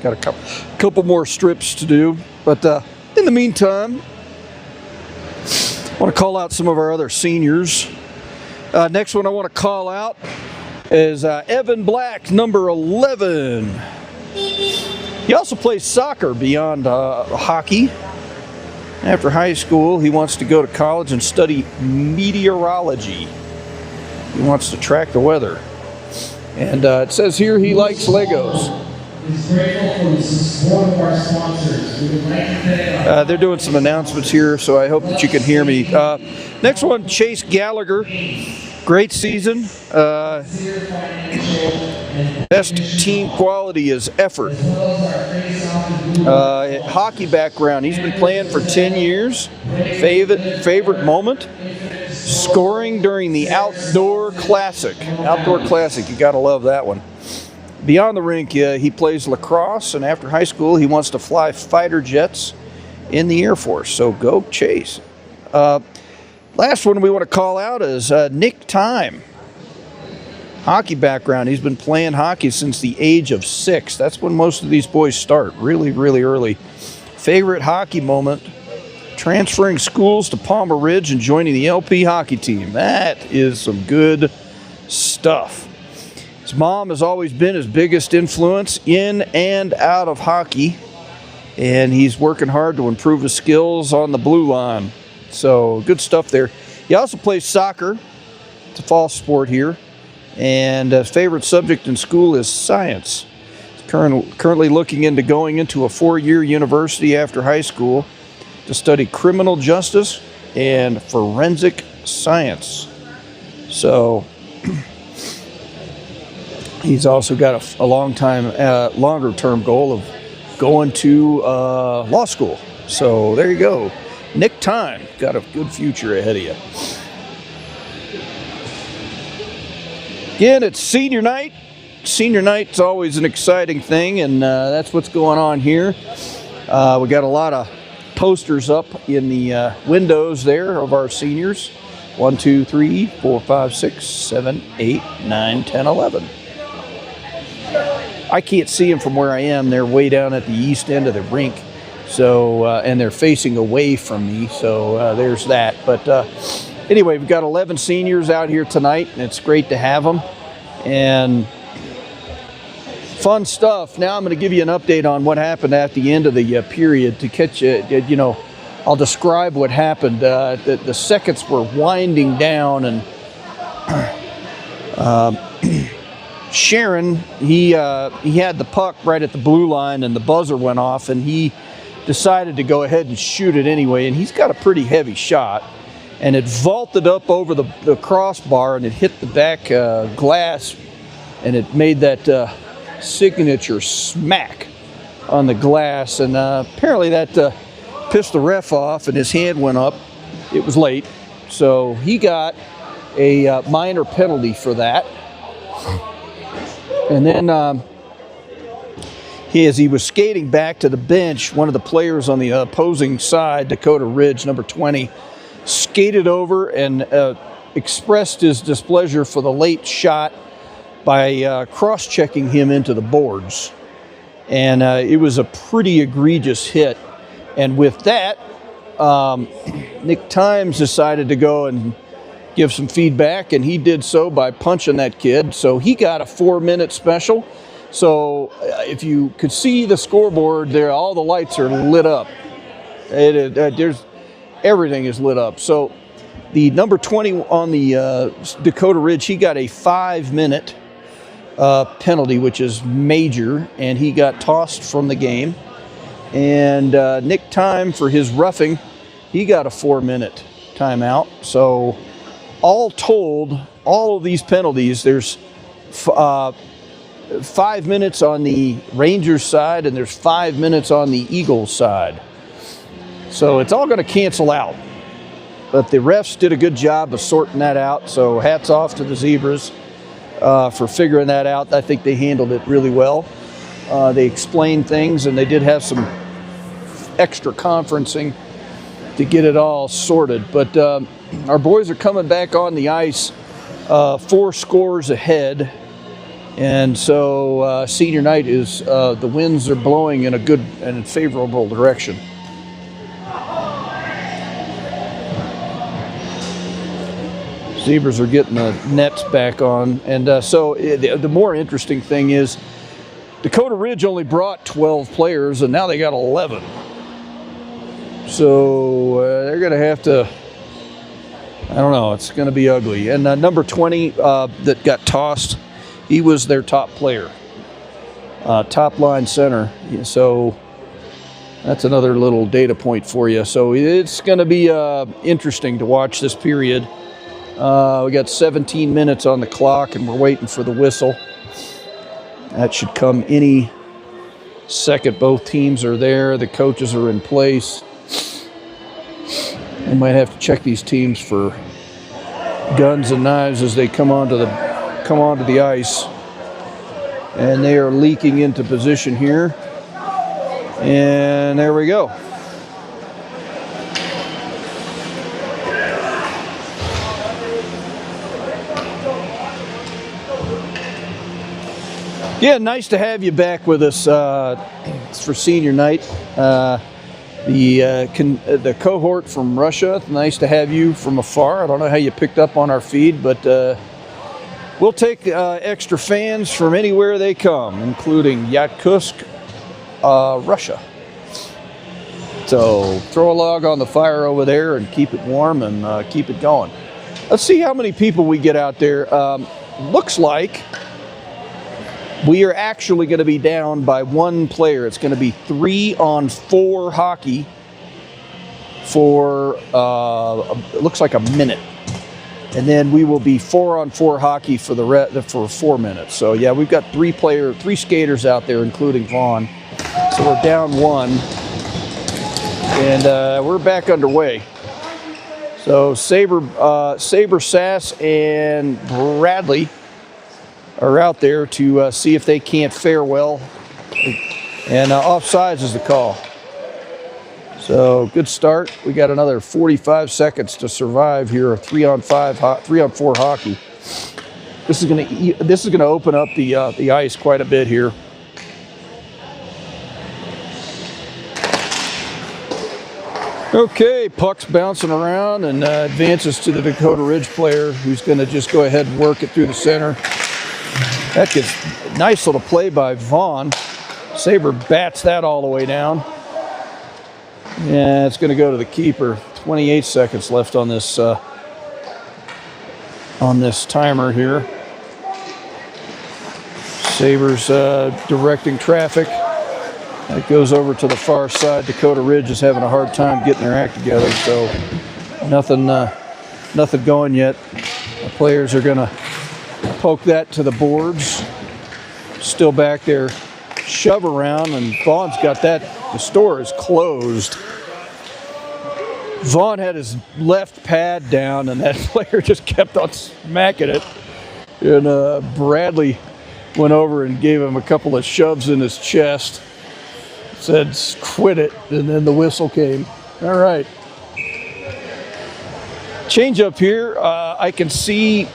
Got a couple more strips to do. But in the meantime, I want to call out some of our other seniors. Next one I want to call out is Evan Black, number 11. He also plays soccer beyond hockey. After high school, he wants to go to college and study meteorology. He wants to track the weather. And it says here he likes Legos. He's grateful for the support of our sponsors. We would like to thank they're doing some announcements here, so I hope that you can hear me. Next one, Chase Gallagher. Great season. Best team quality is effort. Hockey background. He's been playing for 10 years. Favorite moment? Scoring during the Outdoor Classic. Outdoor Classic. You got to love that one. Beyond the rink, he plays lacrosse, and after high school, he wants to fly fighter jets in the Air Force. So go Chase. Last one we want to call out is Nick Time. Hockey background. He's been playing hockey since the age of 6. That's when most of these boys start, really, really early. Favorite hockey moment? Transferring schools to Palmer Ridge and joining the LP hockey team. That is some good stuff. His mom has always been his biggest influence in and out of hockey, and he's working hard to improve his skills on the blue line. So good stuff there. He also plays soccer. It's a fall sport here. And his favorite subject in school is science. He's currently looking into going into a 4-year university after high school to study criminal justice and forensic science. So he's also got a longer-term goal of going to law school. So there you go. Nick Time, got a good future ahead of you. Again, it's senior night. Senior night's always an exciting thing, and that's what's going on here. We got a lot of posters up in the windows there of our seniors. 1, 2, 3, 4, 5, 6, 7, 8, 9, 10, 11. I can't see them from where I am. They're way down at the east end of the rink. So, and they're facing away from me, so there's that. But anyway, we've got 11 seniors out here tonight, and it's great to have them. And fun stuff. Now I'm going to give you an update on what happened at the end of the period to catch you know, I'll describe what happened. The seconds were winding down, and Sharon, he had the puck right at the blue line, and the buzzer went off, and he decided to go ahead and shoot it anyway, and he's got a pretty heavy shot, and it vaulted up over the crossbar, and it hit the back glass, and it made that signature smack on the glass, and apparently that pissed the ref off, and his hand went up. It was late, so he got a minor penalty for that. And then as he was skating back to the bench, one of the players on the opposing side, Dakota Ridge, number 20, skated over and expressed his displeasure for the late shot by cross-checking him into the boards. And it was a pretty egregious hit. And with that, Nick Times decided to go and give some feedback, and he did so by punching that kid. So he got a 4-minute special. So if you could see the scoreboard there, all the lights are lit up. Everything is lit up. So the number 20 on the Dakota Ridge, he got a 5-minute penalty, which is major, and he got tossed from the game. And Nick Time, for his roughing, he got a 4-minute timeout. So all told, all of these penalties, there's 5 minutes on the Rangers side and there's 5 minutes on the Eagles side. So it's all going to cancel out. But the refs did a good job of sorting that out. So hats off to the Zebras for figuring that out. I think they handled it really well. They explained things, and they did have some extra conferencing to get it all sorted. But our boys are coming back on the ice 4 scores ahead. And so senior night is, the winds are blowing in a good and favorable direction. Zebras are getting the nets back on. And so the more interesting thing is Dakota Ridge only brought 12 players, and now they got 11. So they're going to have to, I don't know, it's going to be ugly. And number 20 that got tossed, he was their top player, top line center. So that's another little data point for you. So it's going to be interesting to watch this period. We got 17 minutes on the clock, and we're waiting for the whistle. That should come any second. Both teams are there. The coaches are in place. We might have to check these teams for guns and knives as they come onto the ice. And they are leaking into position here. And there we go. Yeah, nice to have you back with us for senior night. The cohort from Russia, nice to have you from afar. I don't know how you picked up on our feed, but we'll take extra fans from anywhere they come, including Yakutsk, Russia. So throw a log on the fire over there and keep it warm and keep it going. Let's see how many people we get out there. Looks like we are actually going to be down by 1 player. It's going to be 3-on-4 hockey for it looks like a minute, and then we will be 4-on-4 hockey for 4 minutes. So yeah, we've got 3 skaters out there, including Vaughn. So we're down 1, and we're back underway. So Saber Sass and Bradley are out there to see if they can't fare well, and offsides is the call. So good start. We got another 45 seconds to survive here. A 3-on-4 hockey. This is gonna open up the ice quite a bit here. Okay, puck's bouncing around and advances to the Dakota Ridge player, who's going to just go ahead and work it through the center. That gets a nice little play by Vaughn. Saber bats that all the way down. Yeah, it's going to go to the keeper. 28 seconds left on this timer here. Sabres directing traffic. That goes over to the far side. Dakota Ridge is having a hard time getting their act together, so nothing going yet. The players are going to poke that to the boards. Still back there, shove around, and Vaughn's got that. The store is closed. Vaughn had his left pad down, and that player just kept on smacking it. And Bradley went over and gave him a couple of shoves in his chest. Said, quit it, and then the whistle came. All right. Change up here. I can see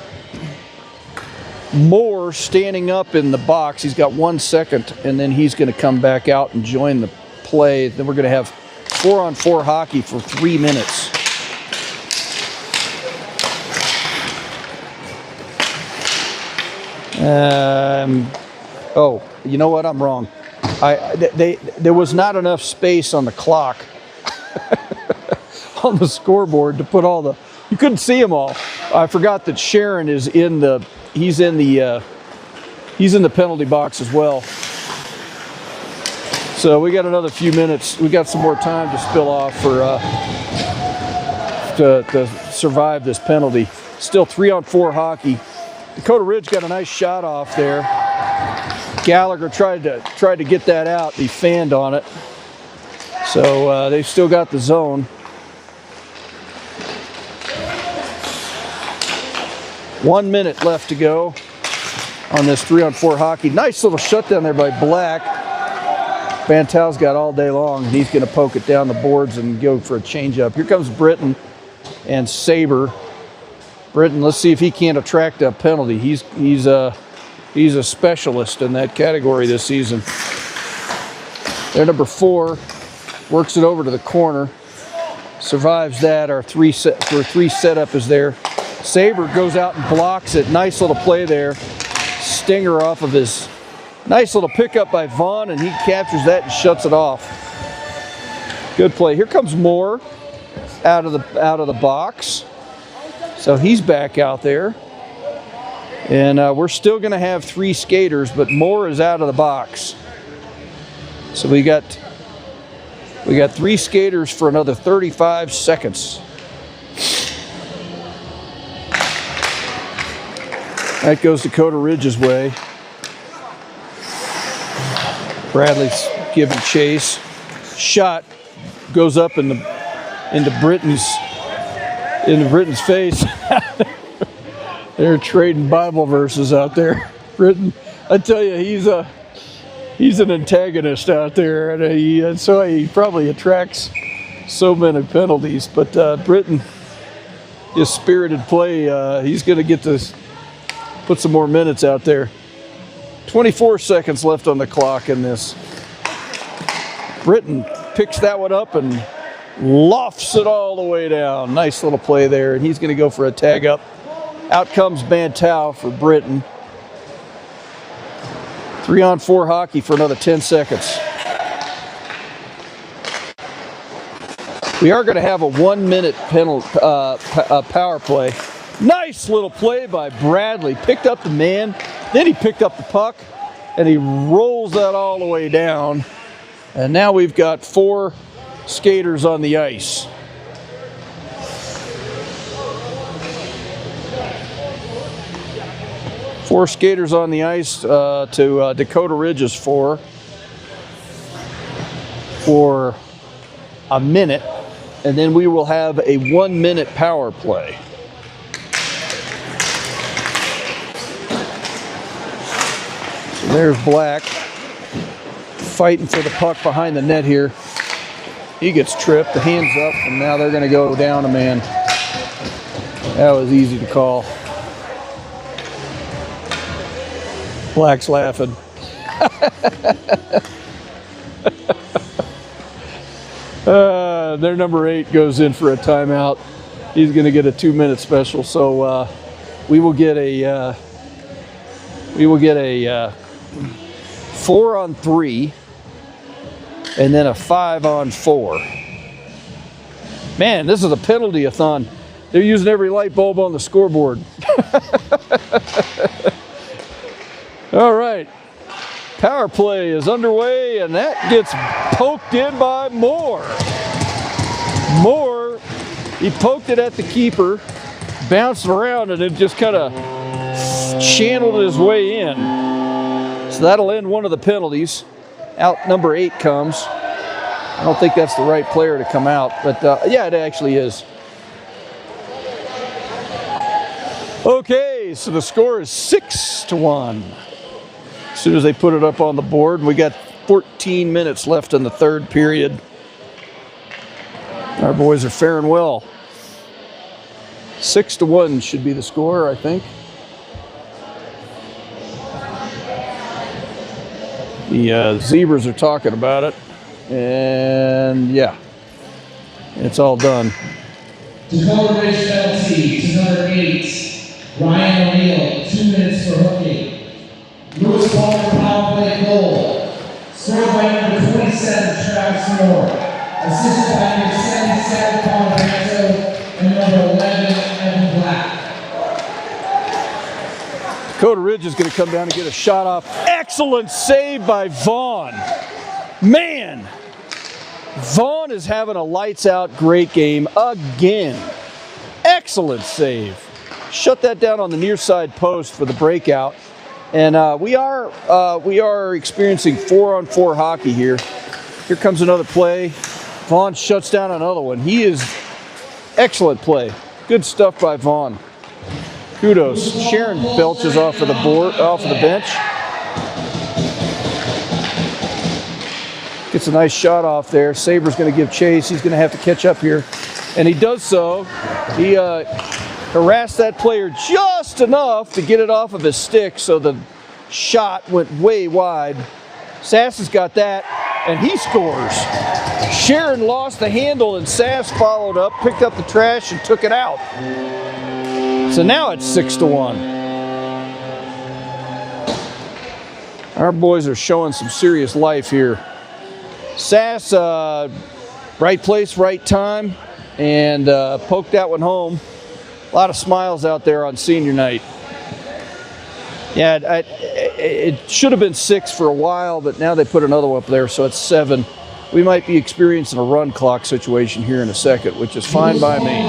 Moore standing up in the box. He's got 1 second, and then he's going to come back out and join the play. Then we're going to have 4-on-4 hockey for 3 minutes. Oh, you know what? I'm wrong. There was not enough space on the clock on the scoreboard to put all the. You couldn't see them all. I forgot that Sharon is in the. He's in the penalty box as well. So we got another few minutes. We got some more time to spill off for to survive this penalty. Still 3-on-4 hockey. Dakota Ridge got a nice shot off there. Gallagher tried to get that out. He fanned on it. So they've still got the zone. 1 minute left to go on this 3-on-4 hockey. Nice little shutdown there by Black. Bantal's got all day long, and he's going to poke it down the boards and go for a changeup. Here comes Britton and Saber. Britton, let's see if he can't attract a penalty. He's a specialist in that category this season. There, number 4 works it over to the corner. Survives that. Our three setup is there. Saber goes out and blocks it. Nice little play there. Stinger off of his nice little pickup by Vaughn, and he captures that and shuts it off. Good play. Here comes Moore out of the box. So he's back out there. And we're still going to have 3 skaters, but Moore is out of the box. So we got 3 skaters for another 35 seconds. That goes Dakota Ridge's way. Bradley's giving chase. Shot goes up into Britton's face. They're trading Bible verses out there. Britton, I tell you, he's an antagonist out there, and so he probably attracts so many penalties. But Britton, his spirited play, he's going to get to put some more minutes out there. 24 seconds left on the clock in this. Britton picks that one up and lofts it all the way down. Nice little play there, and he's going to go for a tag up. Out comes Bantal for Britton. 3-on-4 hockey for another 10 seconds. We are going to have a 1-minute power play. Nice little play by Bradley. Picked up the man, then he picked up the puck, and he rolls that all the way down. And now we've got 4 skaters on the ice. Four skaters on the ice to Dakota Ridge's 4 for a minute, and then we will have a 1-minute power play. So there's Black fighting for the puck behind the net here. He gets tripped, the hands up, and now they're going to go down a man. That was easy to call. Black's laughing. Their number 8 goes in for a timeout. He's going to get a 2-minute special. So we will get a 4-on-3 and then a 5-on-4. Man, this is a penalty-a-thon. They're using every light bulb on the scoreboard. All right, power play is underway, and that gets poked in by Moore. Moore, he poked it at the keeper, bounced around, and it just kind of channeled his way in. So that'll end one of the penalties. Out number 8 comes. I don't think that's the right player to come out, but yeah, it actually is. Okay, so the score is 6-1. As soon as they put it up on the board, we got 14 minutes left in the 3rd period. Our boys are faring well. 6-1 should be the score, I think. The Zebras are talking about it, and yeah, it's all done. Dakota Ridge penalty to number 8, Ryan O'Neill, 2 minutes for hooking. Lewis Palmer power play goal. Scored by number 27, Travis Moore. Assisted by number 77, Colin Ranto, and number 11, Evan Black. Dakota Ridge is going to come down and get a shot off. Excellent save by Vaughn. Man, Vaughn is having a lights out great game again. Excellent save. Shut that down on the near side post for the breakout. And we are experiencing 4-on-4 hockey here. Here comes another play. Vaughn shuts down another one. He is excellent play. Good stuff by Vaughn. Kudos. Sharon belches off of the bench. Gets a nice shot off there. Saber's going to give chase. He's going to have to catch up here. And he does so. He harassed that player just enough to get it off of his stick, so the shot went way wide. Sass has got that, and he scores. Sharon lost the handle, and Sass followed up, picked up the trash, and took it out. So now it's 6-1. Our boys are showing some serious life here. Sass, right place, right time, and poked that one home. A lot of smiles out there on senior night. Yeah, it should have been 6 for a while, but now they put another one up there, so it's 7. We might be experiencing a run clock situation here in a second, which is fine by me.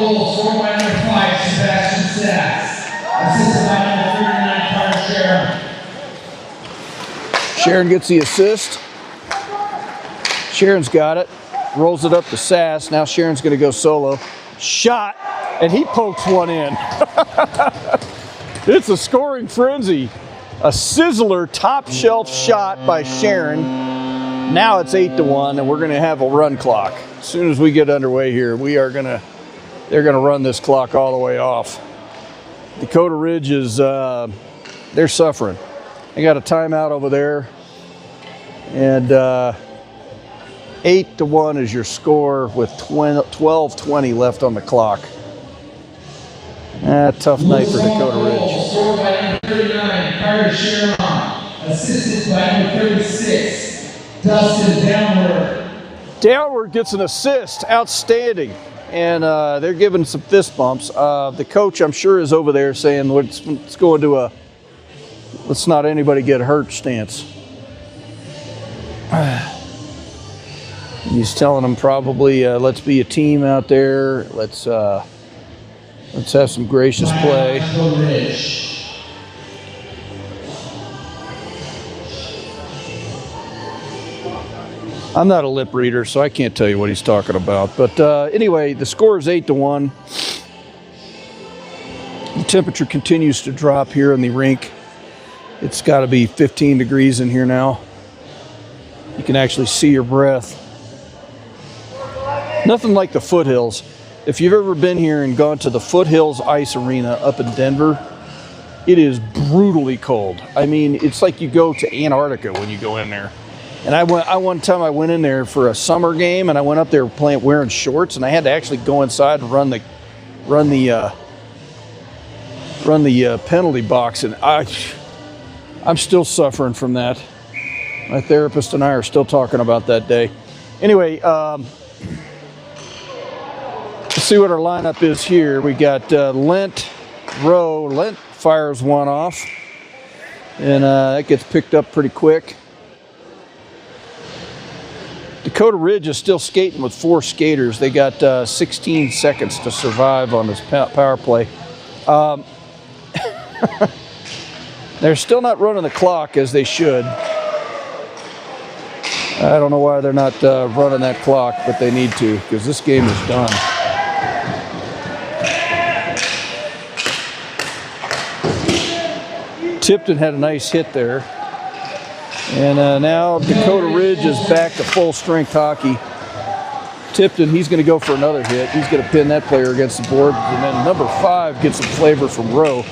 Sharon gets the assist. Sharon's got it. Rolls it up to Sass. Now Sharon's going to go solo. Shot, and he pokes one in. It's a scoring frenzy. A sizzler top shelf shot by Sharon. Now it's 8-1, and we're going to have a run clock. As soon as we get underway here, they're going to run this clock all the way off. Dakota Ridge is, they're suffering. They got a timeout over there, and 8-1 is your score with 12:20 left on the clock. Tough night for Dakota Ridge. Scored by number 39, Carter Sharon. Assisted by number 36, Dustin Downward. Downward gets an assist. Outstanding. And they're giving some fist bumps. The coach, I'm sure, is over there saying, let's go into a let's not anybody get hurt stance. He's telling them probably, let's be a team out there. Let's have some gracious play. I'm not a lip reader, so I can't tell you what he's talking about. But anyway, the score is 8-1. The temperature continues to drop here in the rink. It's got to be 15 degrees in here now. You can actually see your breath. Nothing like the Foothills. If you've ever been here and gone to the Foothills Ice Arena up in Denver, it is brutally cold. I mean, it's like you go to Antarctica when you go in there. And one time I went in there for a summer game, and I went up there wearing shorts, and I had to actually go inside and run the penalty box, and I'm still suffering from that. My therapist and I are still talking about that day. Anyway, let's see what our lineup is here. We got Lent, Rowe. Lent fires one off, and that gets picked up pretty quick. Dakota Ridge is still skating with 4 skaters. They got 16 seconds to survive on this power play. They're still not running the clock as they should. I don't know why they're not running that clock, but they need to, because this game is done. Tipton had a nice hit there. And now Dakota Ridge is back to full strength hockey. Tipton, he's going to go for another hit. He's going to pin that player against the board. And then number 5 gets some flavor from Rowe.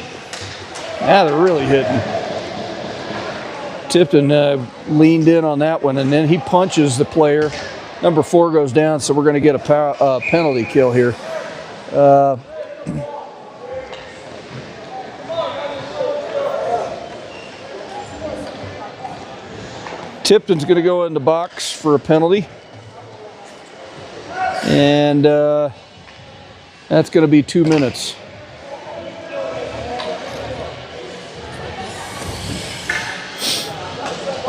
Now they're really hitting. Tipton leaned in on that one, and then he punches the player. Number 4 goes down, so we're going to get a penalty kill here. Tipton's going to go in the box for a penalty. And that's going to be 2 minutes.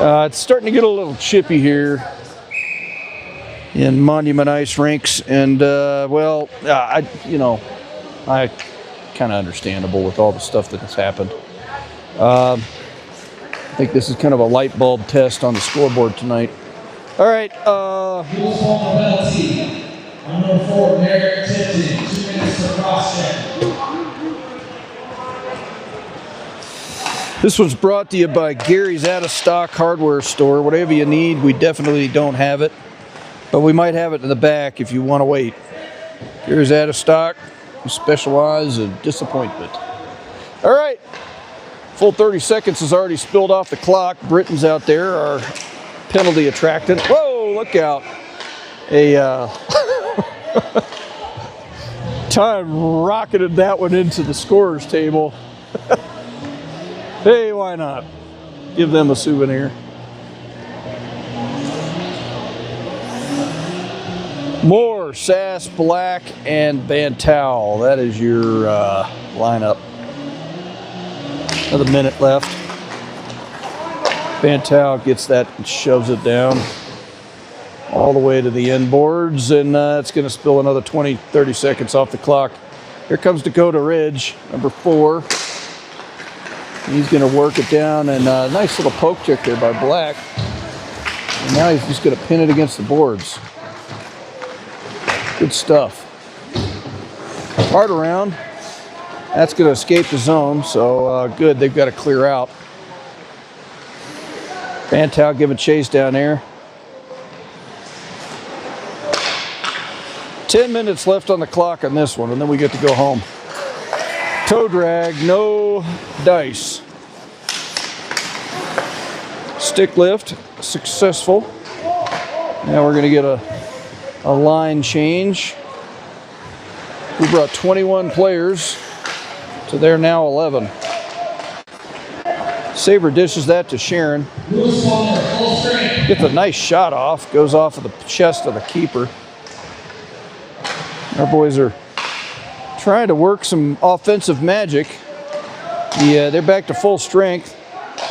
It's starting to get a little chippy here. in Monument Ice rinks, and I kind of understandable with all the stuff that has happened. I think this is kind of a light bulb test on the scoreboard tonight. All right. Rules on the penalty. On number 4, Merrick Tipton, 2 minutes for cross-check. This one's brought to you by Gary's Out of Stock Hardware Store. Whatever you need, we definitely don't have it, but we might have it in the back if you want to wait. Gary's Out of Stock. We specialize in disappointment. All right. Full 30 seconds has already spilled off the clock. Britain's out there, our penalty attractant. Whoa, look out. Time rocketed that one into the scorer's table. Hey, why not? Give them a souvenir. Moore, Sass, Black, and Bantal. That is your lineup. Another minute left. Bantal gets that and shoves it down all the way to the end boards, and it's going to spill another 20, 30 seconds off the clock. Here comes Dakota Ridge, number 4. He's going to work it down, and a nice little poke check there by Black. And now he's just going to pin it against the boards. Good stuff. Hard around. That's going to escape the zone, so good. They've got to clear out. Bantal giving chase down there. 10 minutes left on the clock on this one, and then we get to go home. Toe drag, no dice. Stick lift, successful. Now we're going to get a line change. We brought 21 players to there now 11. Saber dishes that to Sharon. Gets a nice shot off, goes off of the chest of the keeper. Our boys are trying to work some offensive magic. Yeah, they're back to full strength.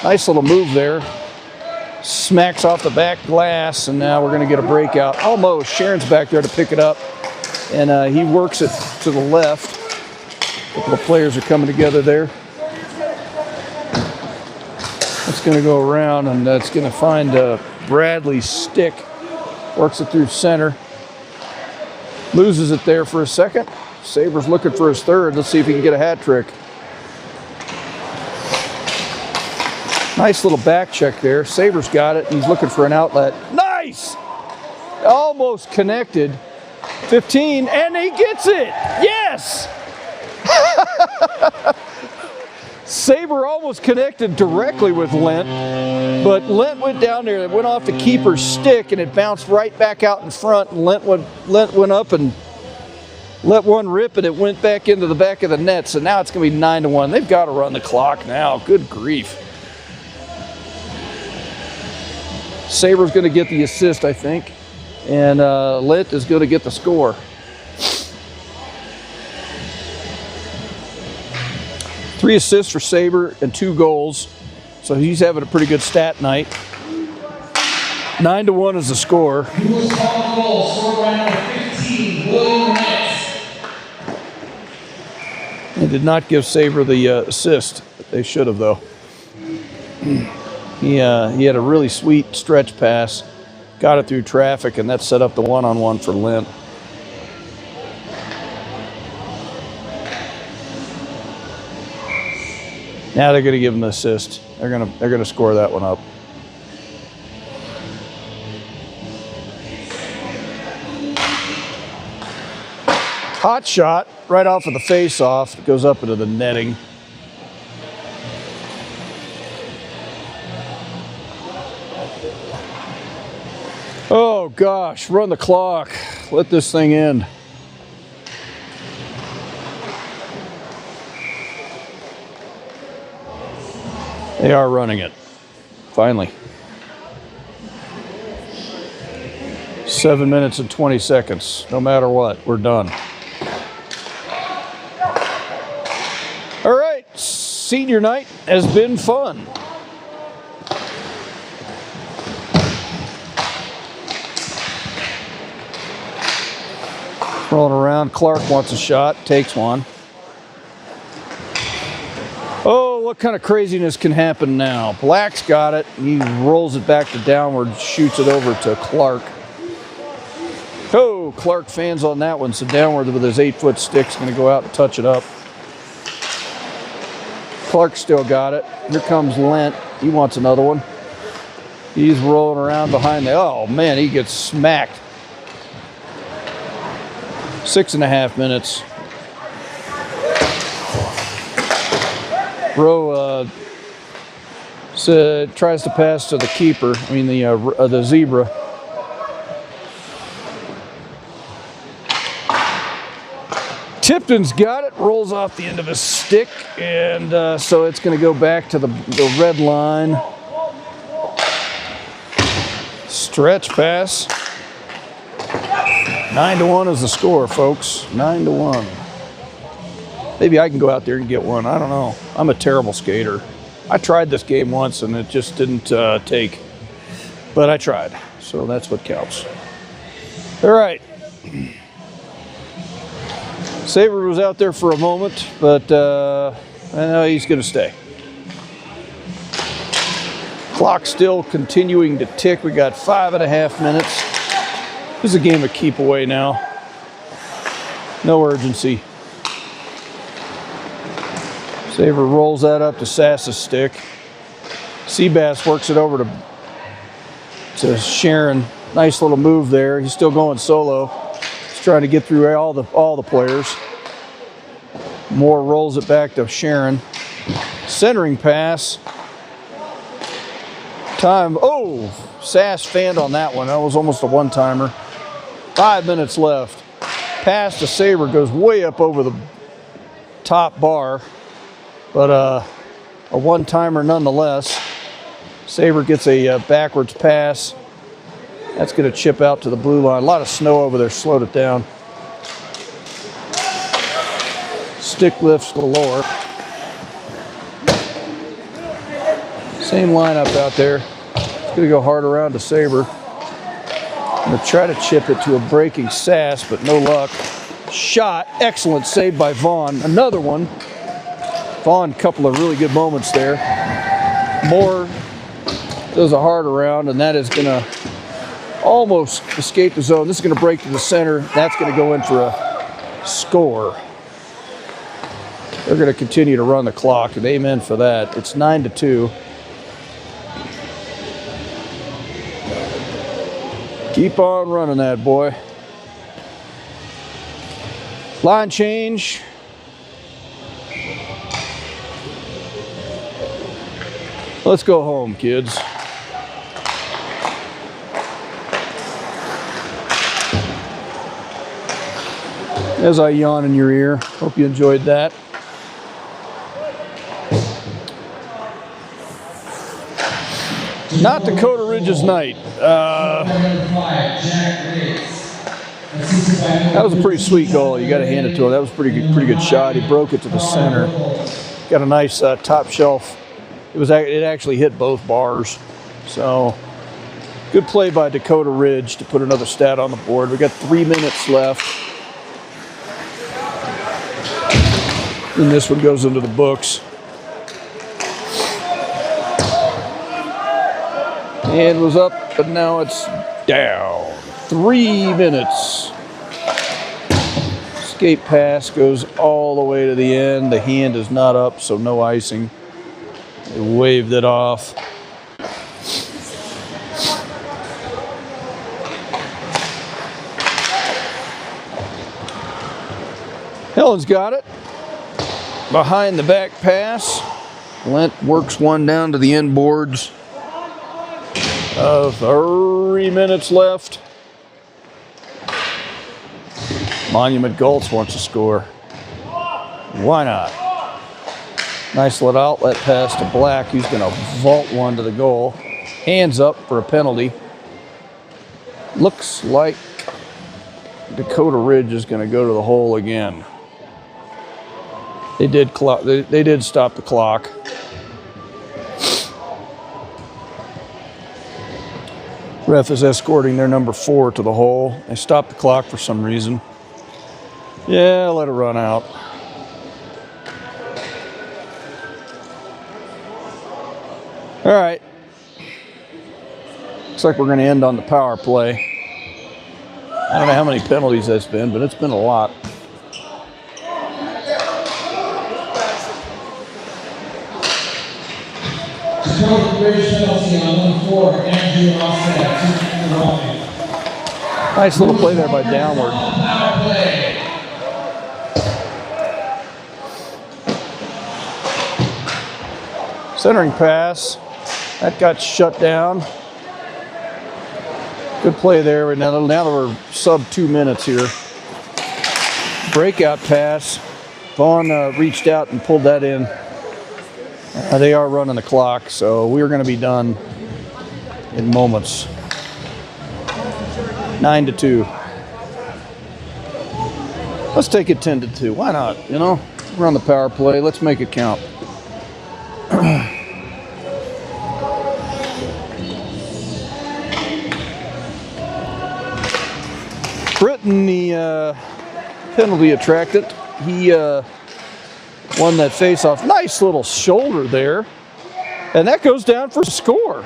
Nice little move there. Smacks off the back glass, and now we're going to get a breakout. Almost. Sharon's back there to pick it up, and he works it to the left. A couple of players are coming together there. That's going to go around, and that's going to find Bradley's stick. Works it through center. Loses it there for a second. Saber's looking for his third. Let's see if he can get a hat trick. Nice little back check there. Saber's got it. He's looking for an outlet. Nice! Almost connected. 15, and he gets it! Yes! Saber almost connected directly with Lent, but Lent went down there. It went off the keeper's stick, and it bounced right back out in front. And Lent went up and let one rip, and it went back into the back of the net. So now it's going to be 9-1. They've got to run the clock now. Good grief. Saber's going to get the assist, I think, and Lent is going to get the score. Three assists for Saber and 2 goals, so he's having a pretty good stat night. 9-1 is the score. Lewis called the goal, scored by number 15, William Metz. They did not give Saber the assist. They should have, though. He had a really sweet stretch pass, got it through traffic, and that set up the one-on-one for Lent. Now they're going to give him the assist. They're going to score that one up. Hot shot right off of the face-off. It goes up into the netting. Oh gosh, run the clock. Let this thing end. They are running it. Finally. 7 minutes and 20 seconds. No matter what, we're done. All right, senior night has been fun. Rolling around. Clark wants a shot. Takes one. Oh, what kind of craziness can happen now? Black's got it. He rolls it back to downward, shoots it over to Clark. Oh, Clark fans on that one, so downward with his 8-foot stick's going to go out and touch it up. Clark still got it. Here comes Lent. He wants another one. He's rolling around behind the... Oh, man, he gets smacked. 6.5 minutes. Rowe tries to pass to the keeper. I mean, the zebra. Tipton's got it, rolls off the end of his stick, and so it's going to go back to the red line. Stretch pass. 9-1 is the score, folks. 9-1. Maybe I can go out there and get one. I don't know. I'm a terrible skater. I tried this game once, and it just didn't take. But I tried, so that's what counts. All right. Saber was out there for a moment, but I know he's going to stay. Clock still continuing to tick. We got 5.5 minutes. This is a game of keep away now. No urgency. Saber rolls that up to Sass's stick. Seabass works it over to Sharon. Nice little move there. He's still going solo. He's trying to get through all the players. Moore rolls it back to Sharon. Centering pass. Time. Oh, Sass fanned on that one. That was almost a one-timer. 5 minutes left. Pass to Saber goes way up over the top bar, but a one-timer nonetheless. Saber gets a backwards pass. That's going to chip out to the blue line. A lot of snow over there slowed it down. Stick lifts galore. Same lineup out there. It's going to go hard around to Saber. I'm going to try to chip it to a breaking Sass, but no luck. Shot. Excellent save by Vaughn. Another one. Vaughn, couple of really good moments there. Moore does a hard around, and that is going to almost escape the zone. This is going to break to the center. That's going to go in for a score. They're going to continue to run the clock, and amen for that. It's 9-2. Keep on running that, boy. Line change. Let's go home, kids. As I yawn in your ear, hope you enjoyed that. Not Dakota Ridge's night. That was a pretty sweet goal. You got to hand it to him. That was pretty good shot. He broke it to the center. Got a nice top shelf. It actually hit both bars. So good play by Dakota Ridge to put another stat on the board. We got 3 minutes left. And this one goes into the books. And was up, but now it's down. 3 minutes. Skate pass goes all the way to the end. The hand is not up, so no icing. They waved it off. Helen's got it. Behind the back pass. Lent works one down to the end boards. 3 minutes left. Monument Gulch wants to score. Why not? Nice little outlet pass to Black, who's going to vault one to the goal. Hands up for a penalty. Looks like Dakota Ridge is going to go to the hole again. They did stop the clock. Ref is escorting their number 4 to the hole. They stopped the clock for some reason. Yeah, let it run out. All right. Looks like we're going to end on the power play. I don't know how many penalties that's been, but it's been a lot. Dakota Ridge penalty on 1-4, Andrew Offset. Nice little play there by Downward. Power play. Centering pass. That got shut down. Good play there. Now we're sub 2 minutes here. Breakout pass. Vaughn reached out and pulled that in. They are running the clock, so we're going to be done in moments. 9-2. Let's take it 10-2. Why not? You know, we're on the power play. Let's make it count. Britton, the penalty attractant, he won that face-off. Nice little shoulder there. And that goes down for score.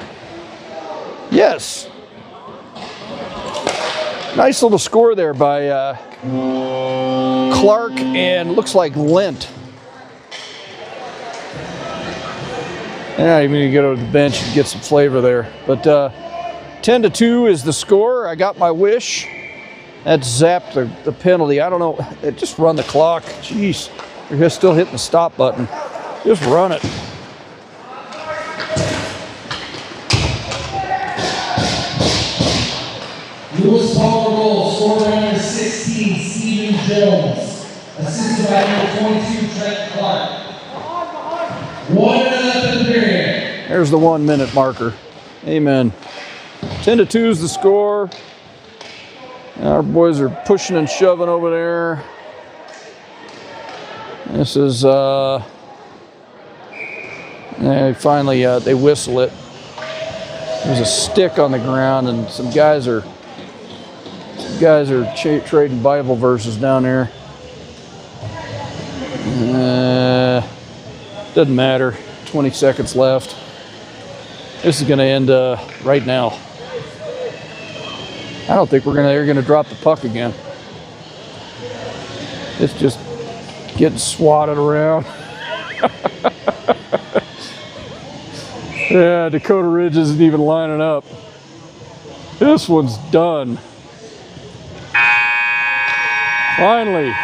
Yes. Nice little score there by Clark and looks like Lent. Yeah, you need to get over the bench and get some flavor there. But 10-2 is the score. I got my wish. That zapped the penalty. I don't know. Just run the clock. Jeez. You're still hitting the stop button. Just run it. Lewis Palmer goal, scored by number 16, Stephen Jones. Assisted by number 22, Trent Clark. 1 minute left in the period. There's the 1 minute marker. Amen. 10-2 is the score. Our boys are pushing and shoving over there. This is, finally, they whistle it. There's a stick on the ground, and some guys are trading Bible verses down there. Doesn't matter. 20 seconds left. This is going to end right now. I don't think they're gonna drop the puck again. It's just getting swatted around. Yeah, Dakota Ridge isn't even lining up. This one's done. Finally.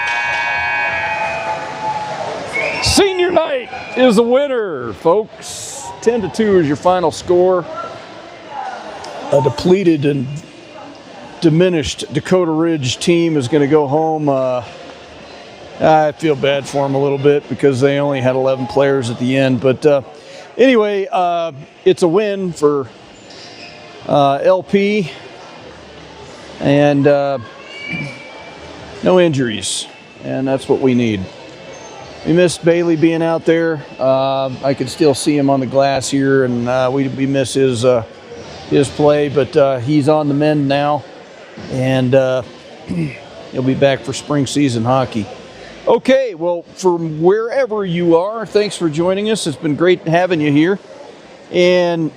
Senior night is the winner, folks. 10-2 is your final score. A depleted and diminished Dakota Ridge team is going to go home. I feel bad for them a little bit because they only had 11 players at the end. But anyway, it's a win for LP. And no injuries. And that's what we need. We missed Bailey being out there. I could still see him on the glass here. And we miss his play. But he's on the mend now. And he'll be back for spring season hockey. Okay, well, from wherever you are, thanks for joining us. It's been great having you here. And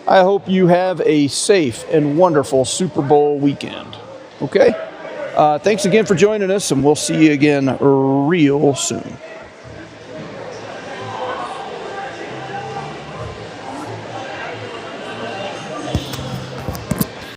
I hope you have a safe and wonderful Super Bowl weekend. Okay? Thanks again for joining us, and we'll see you again real soon.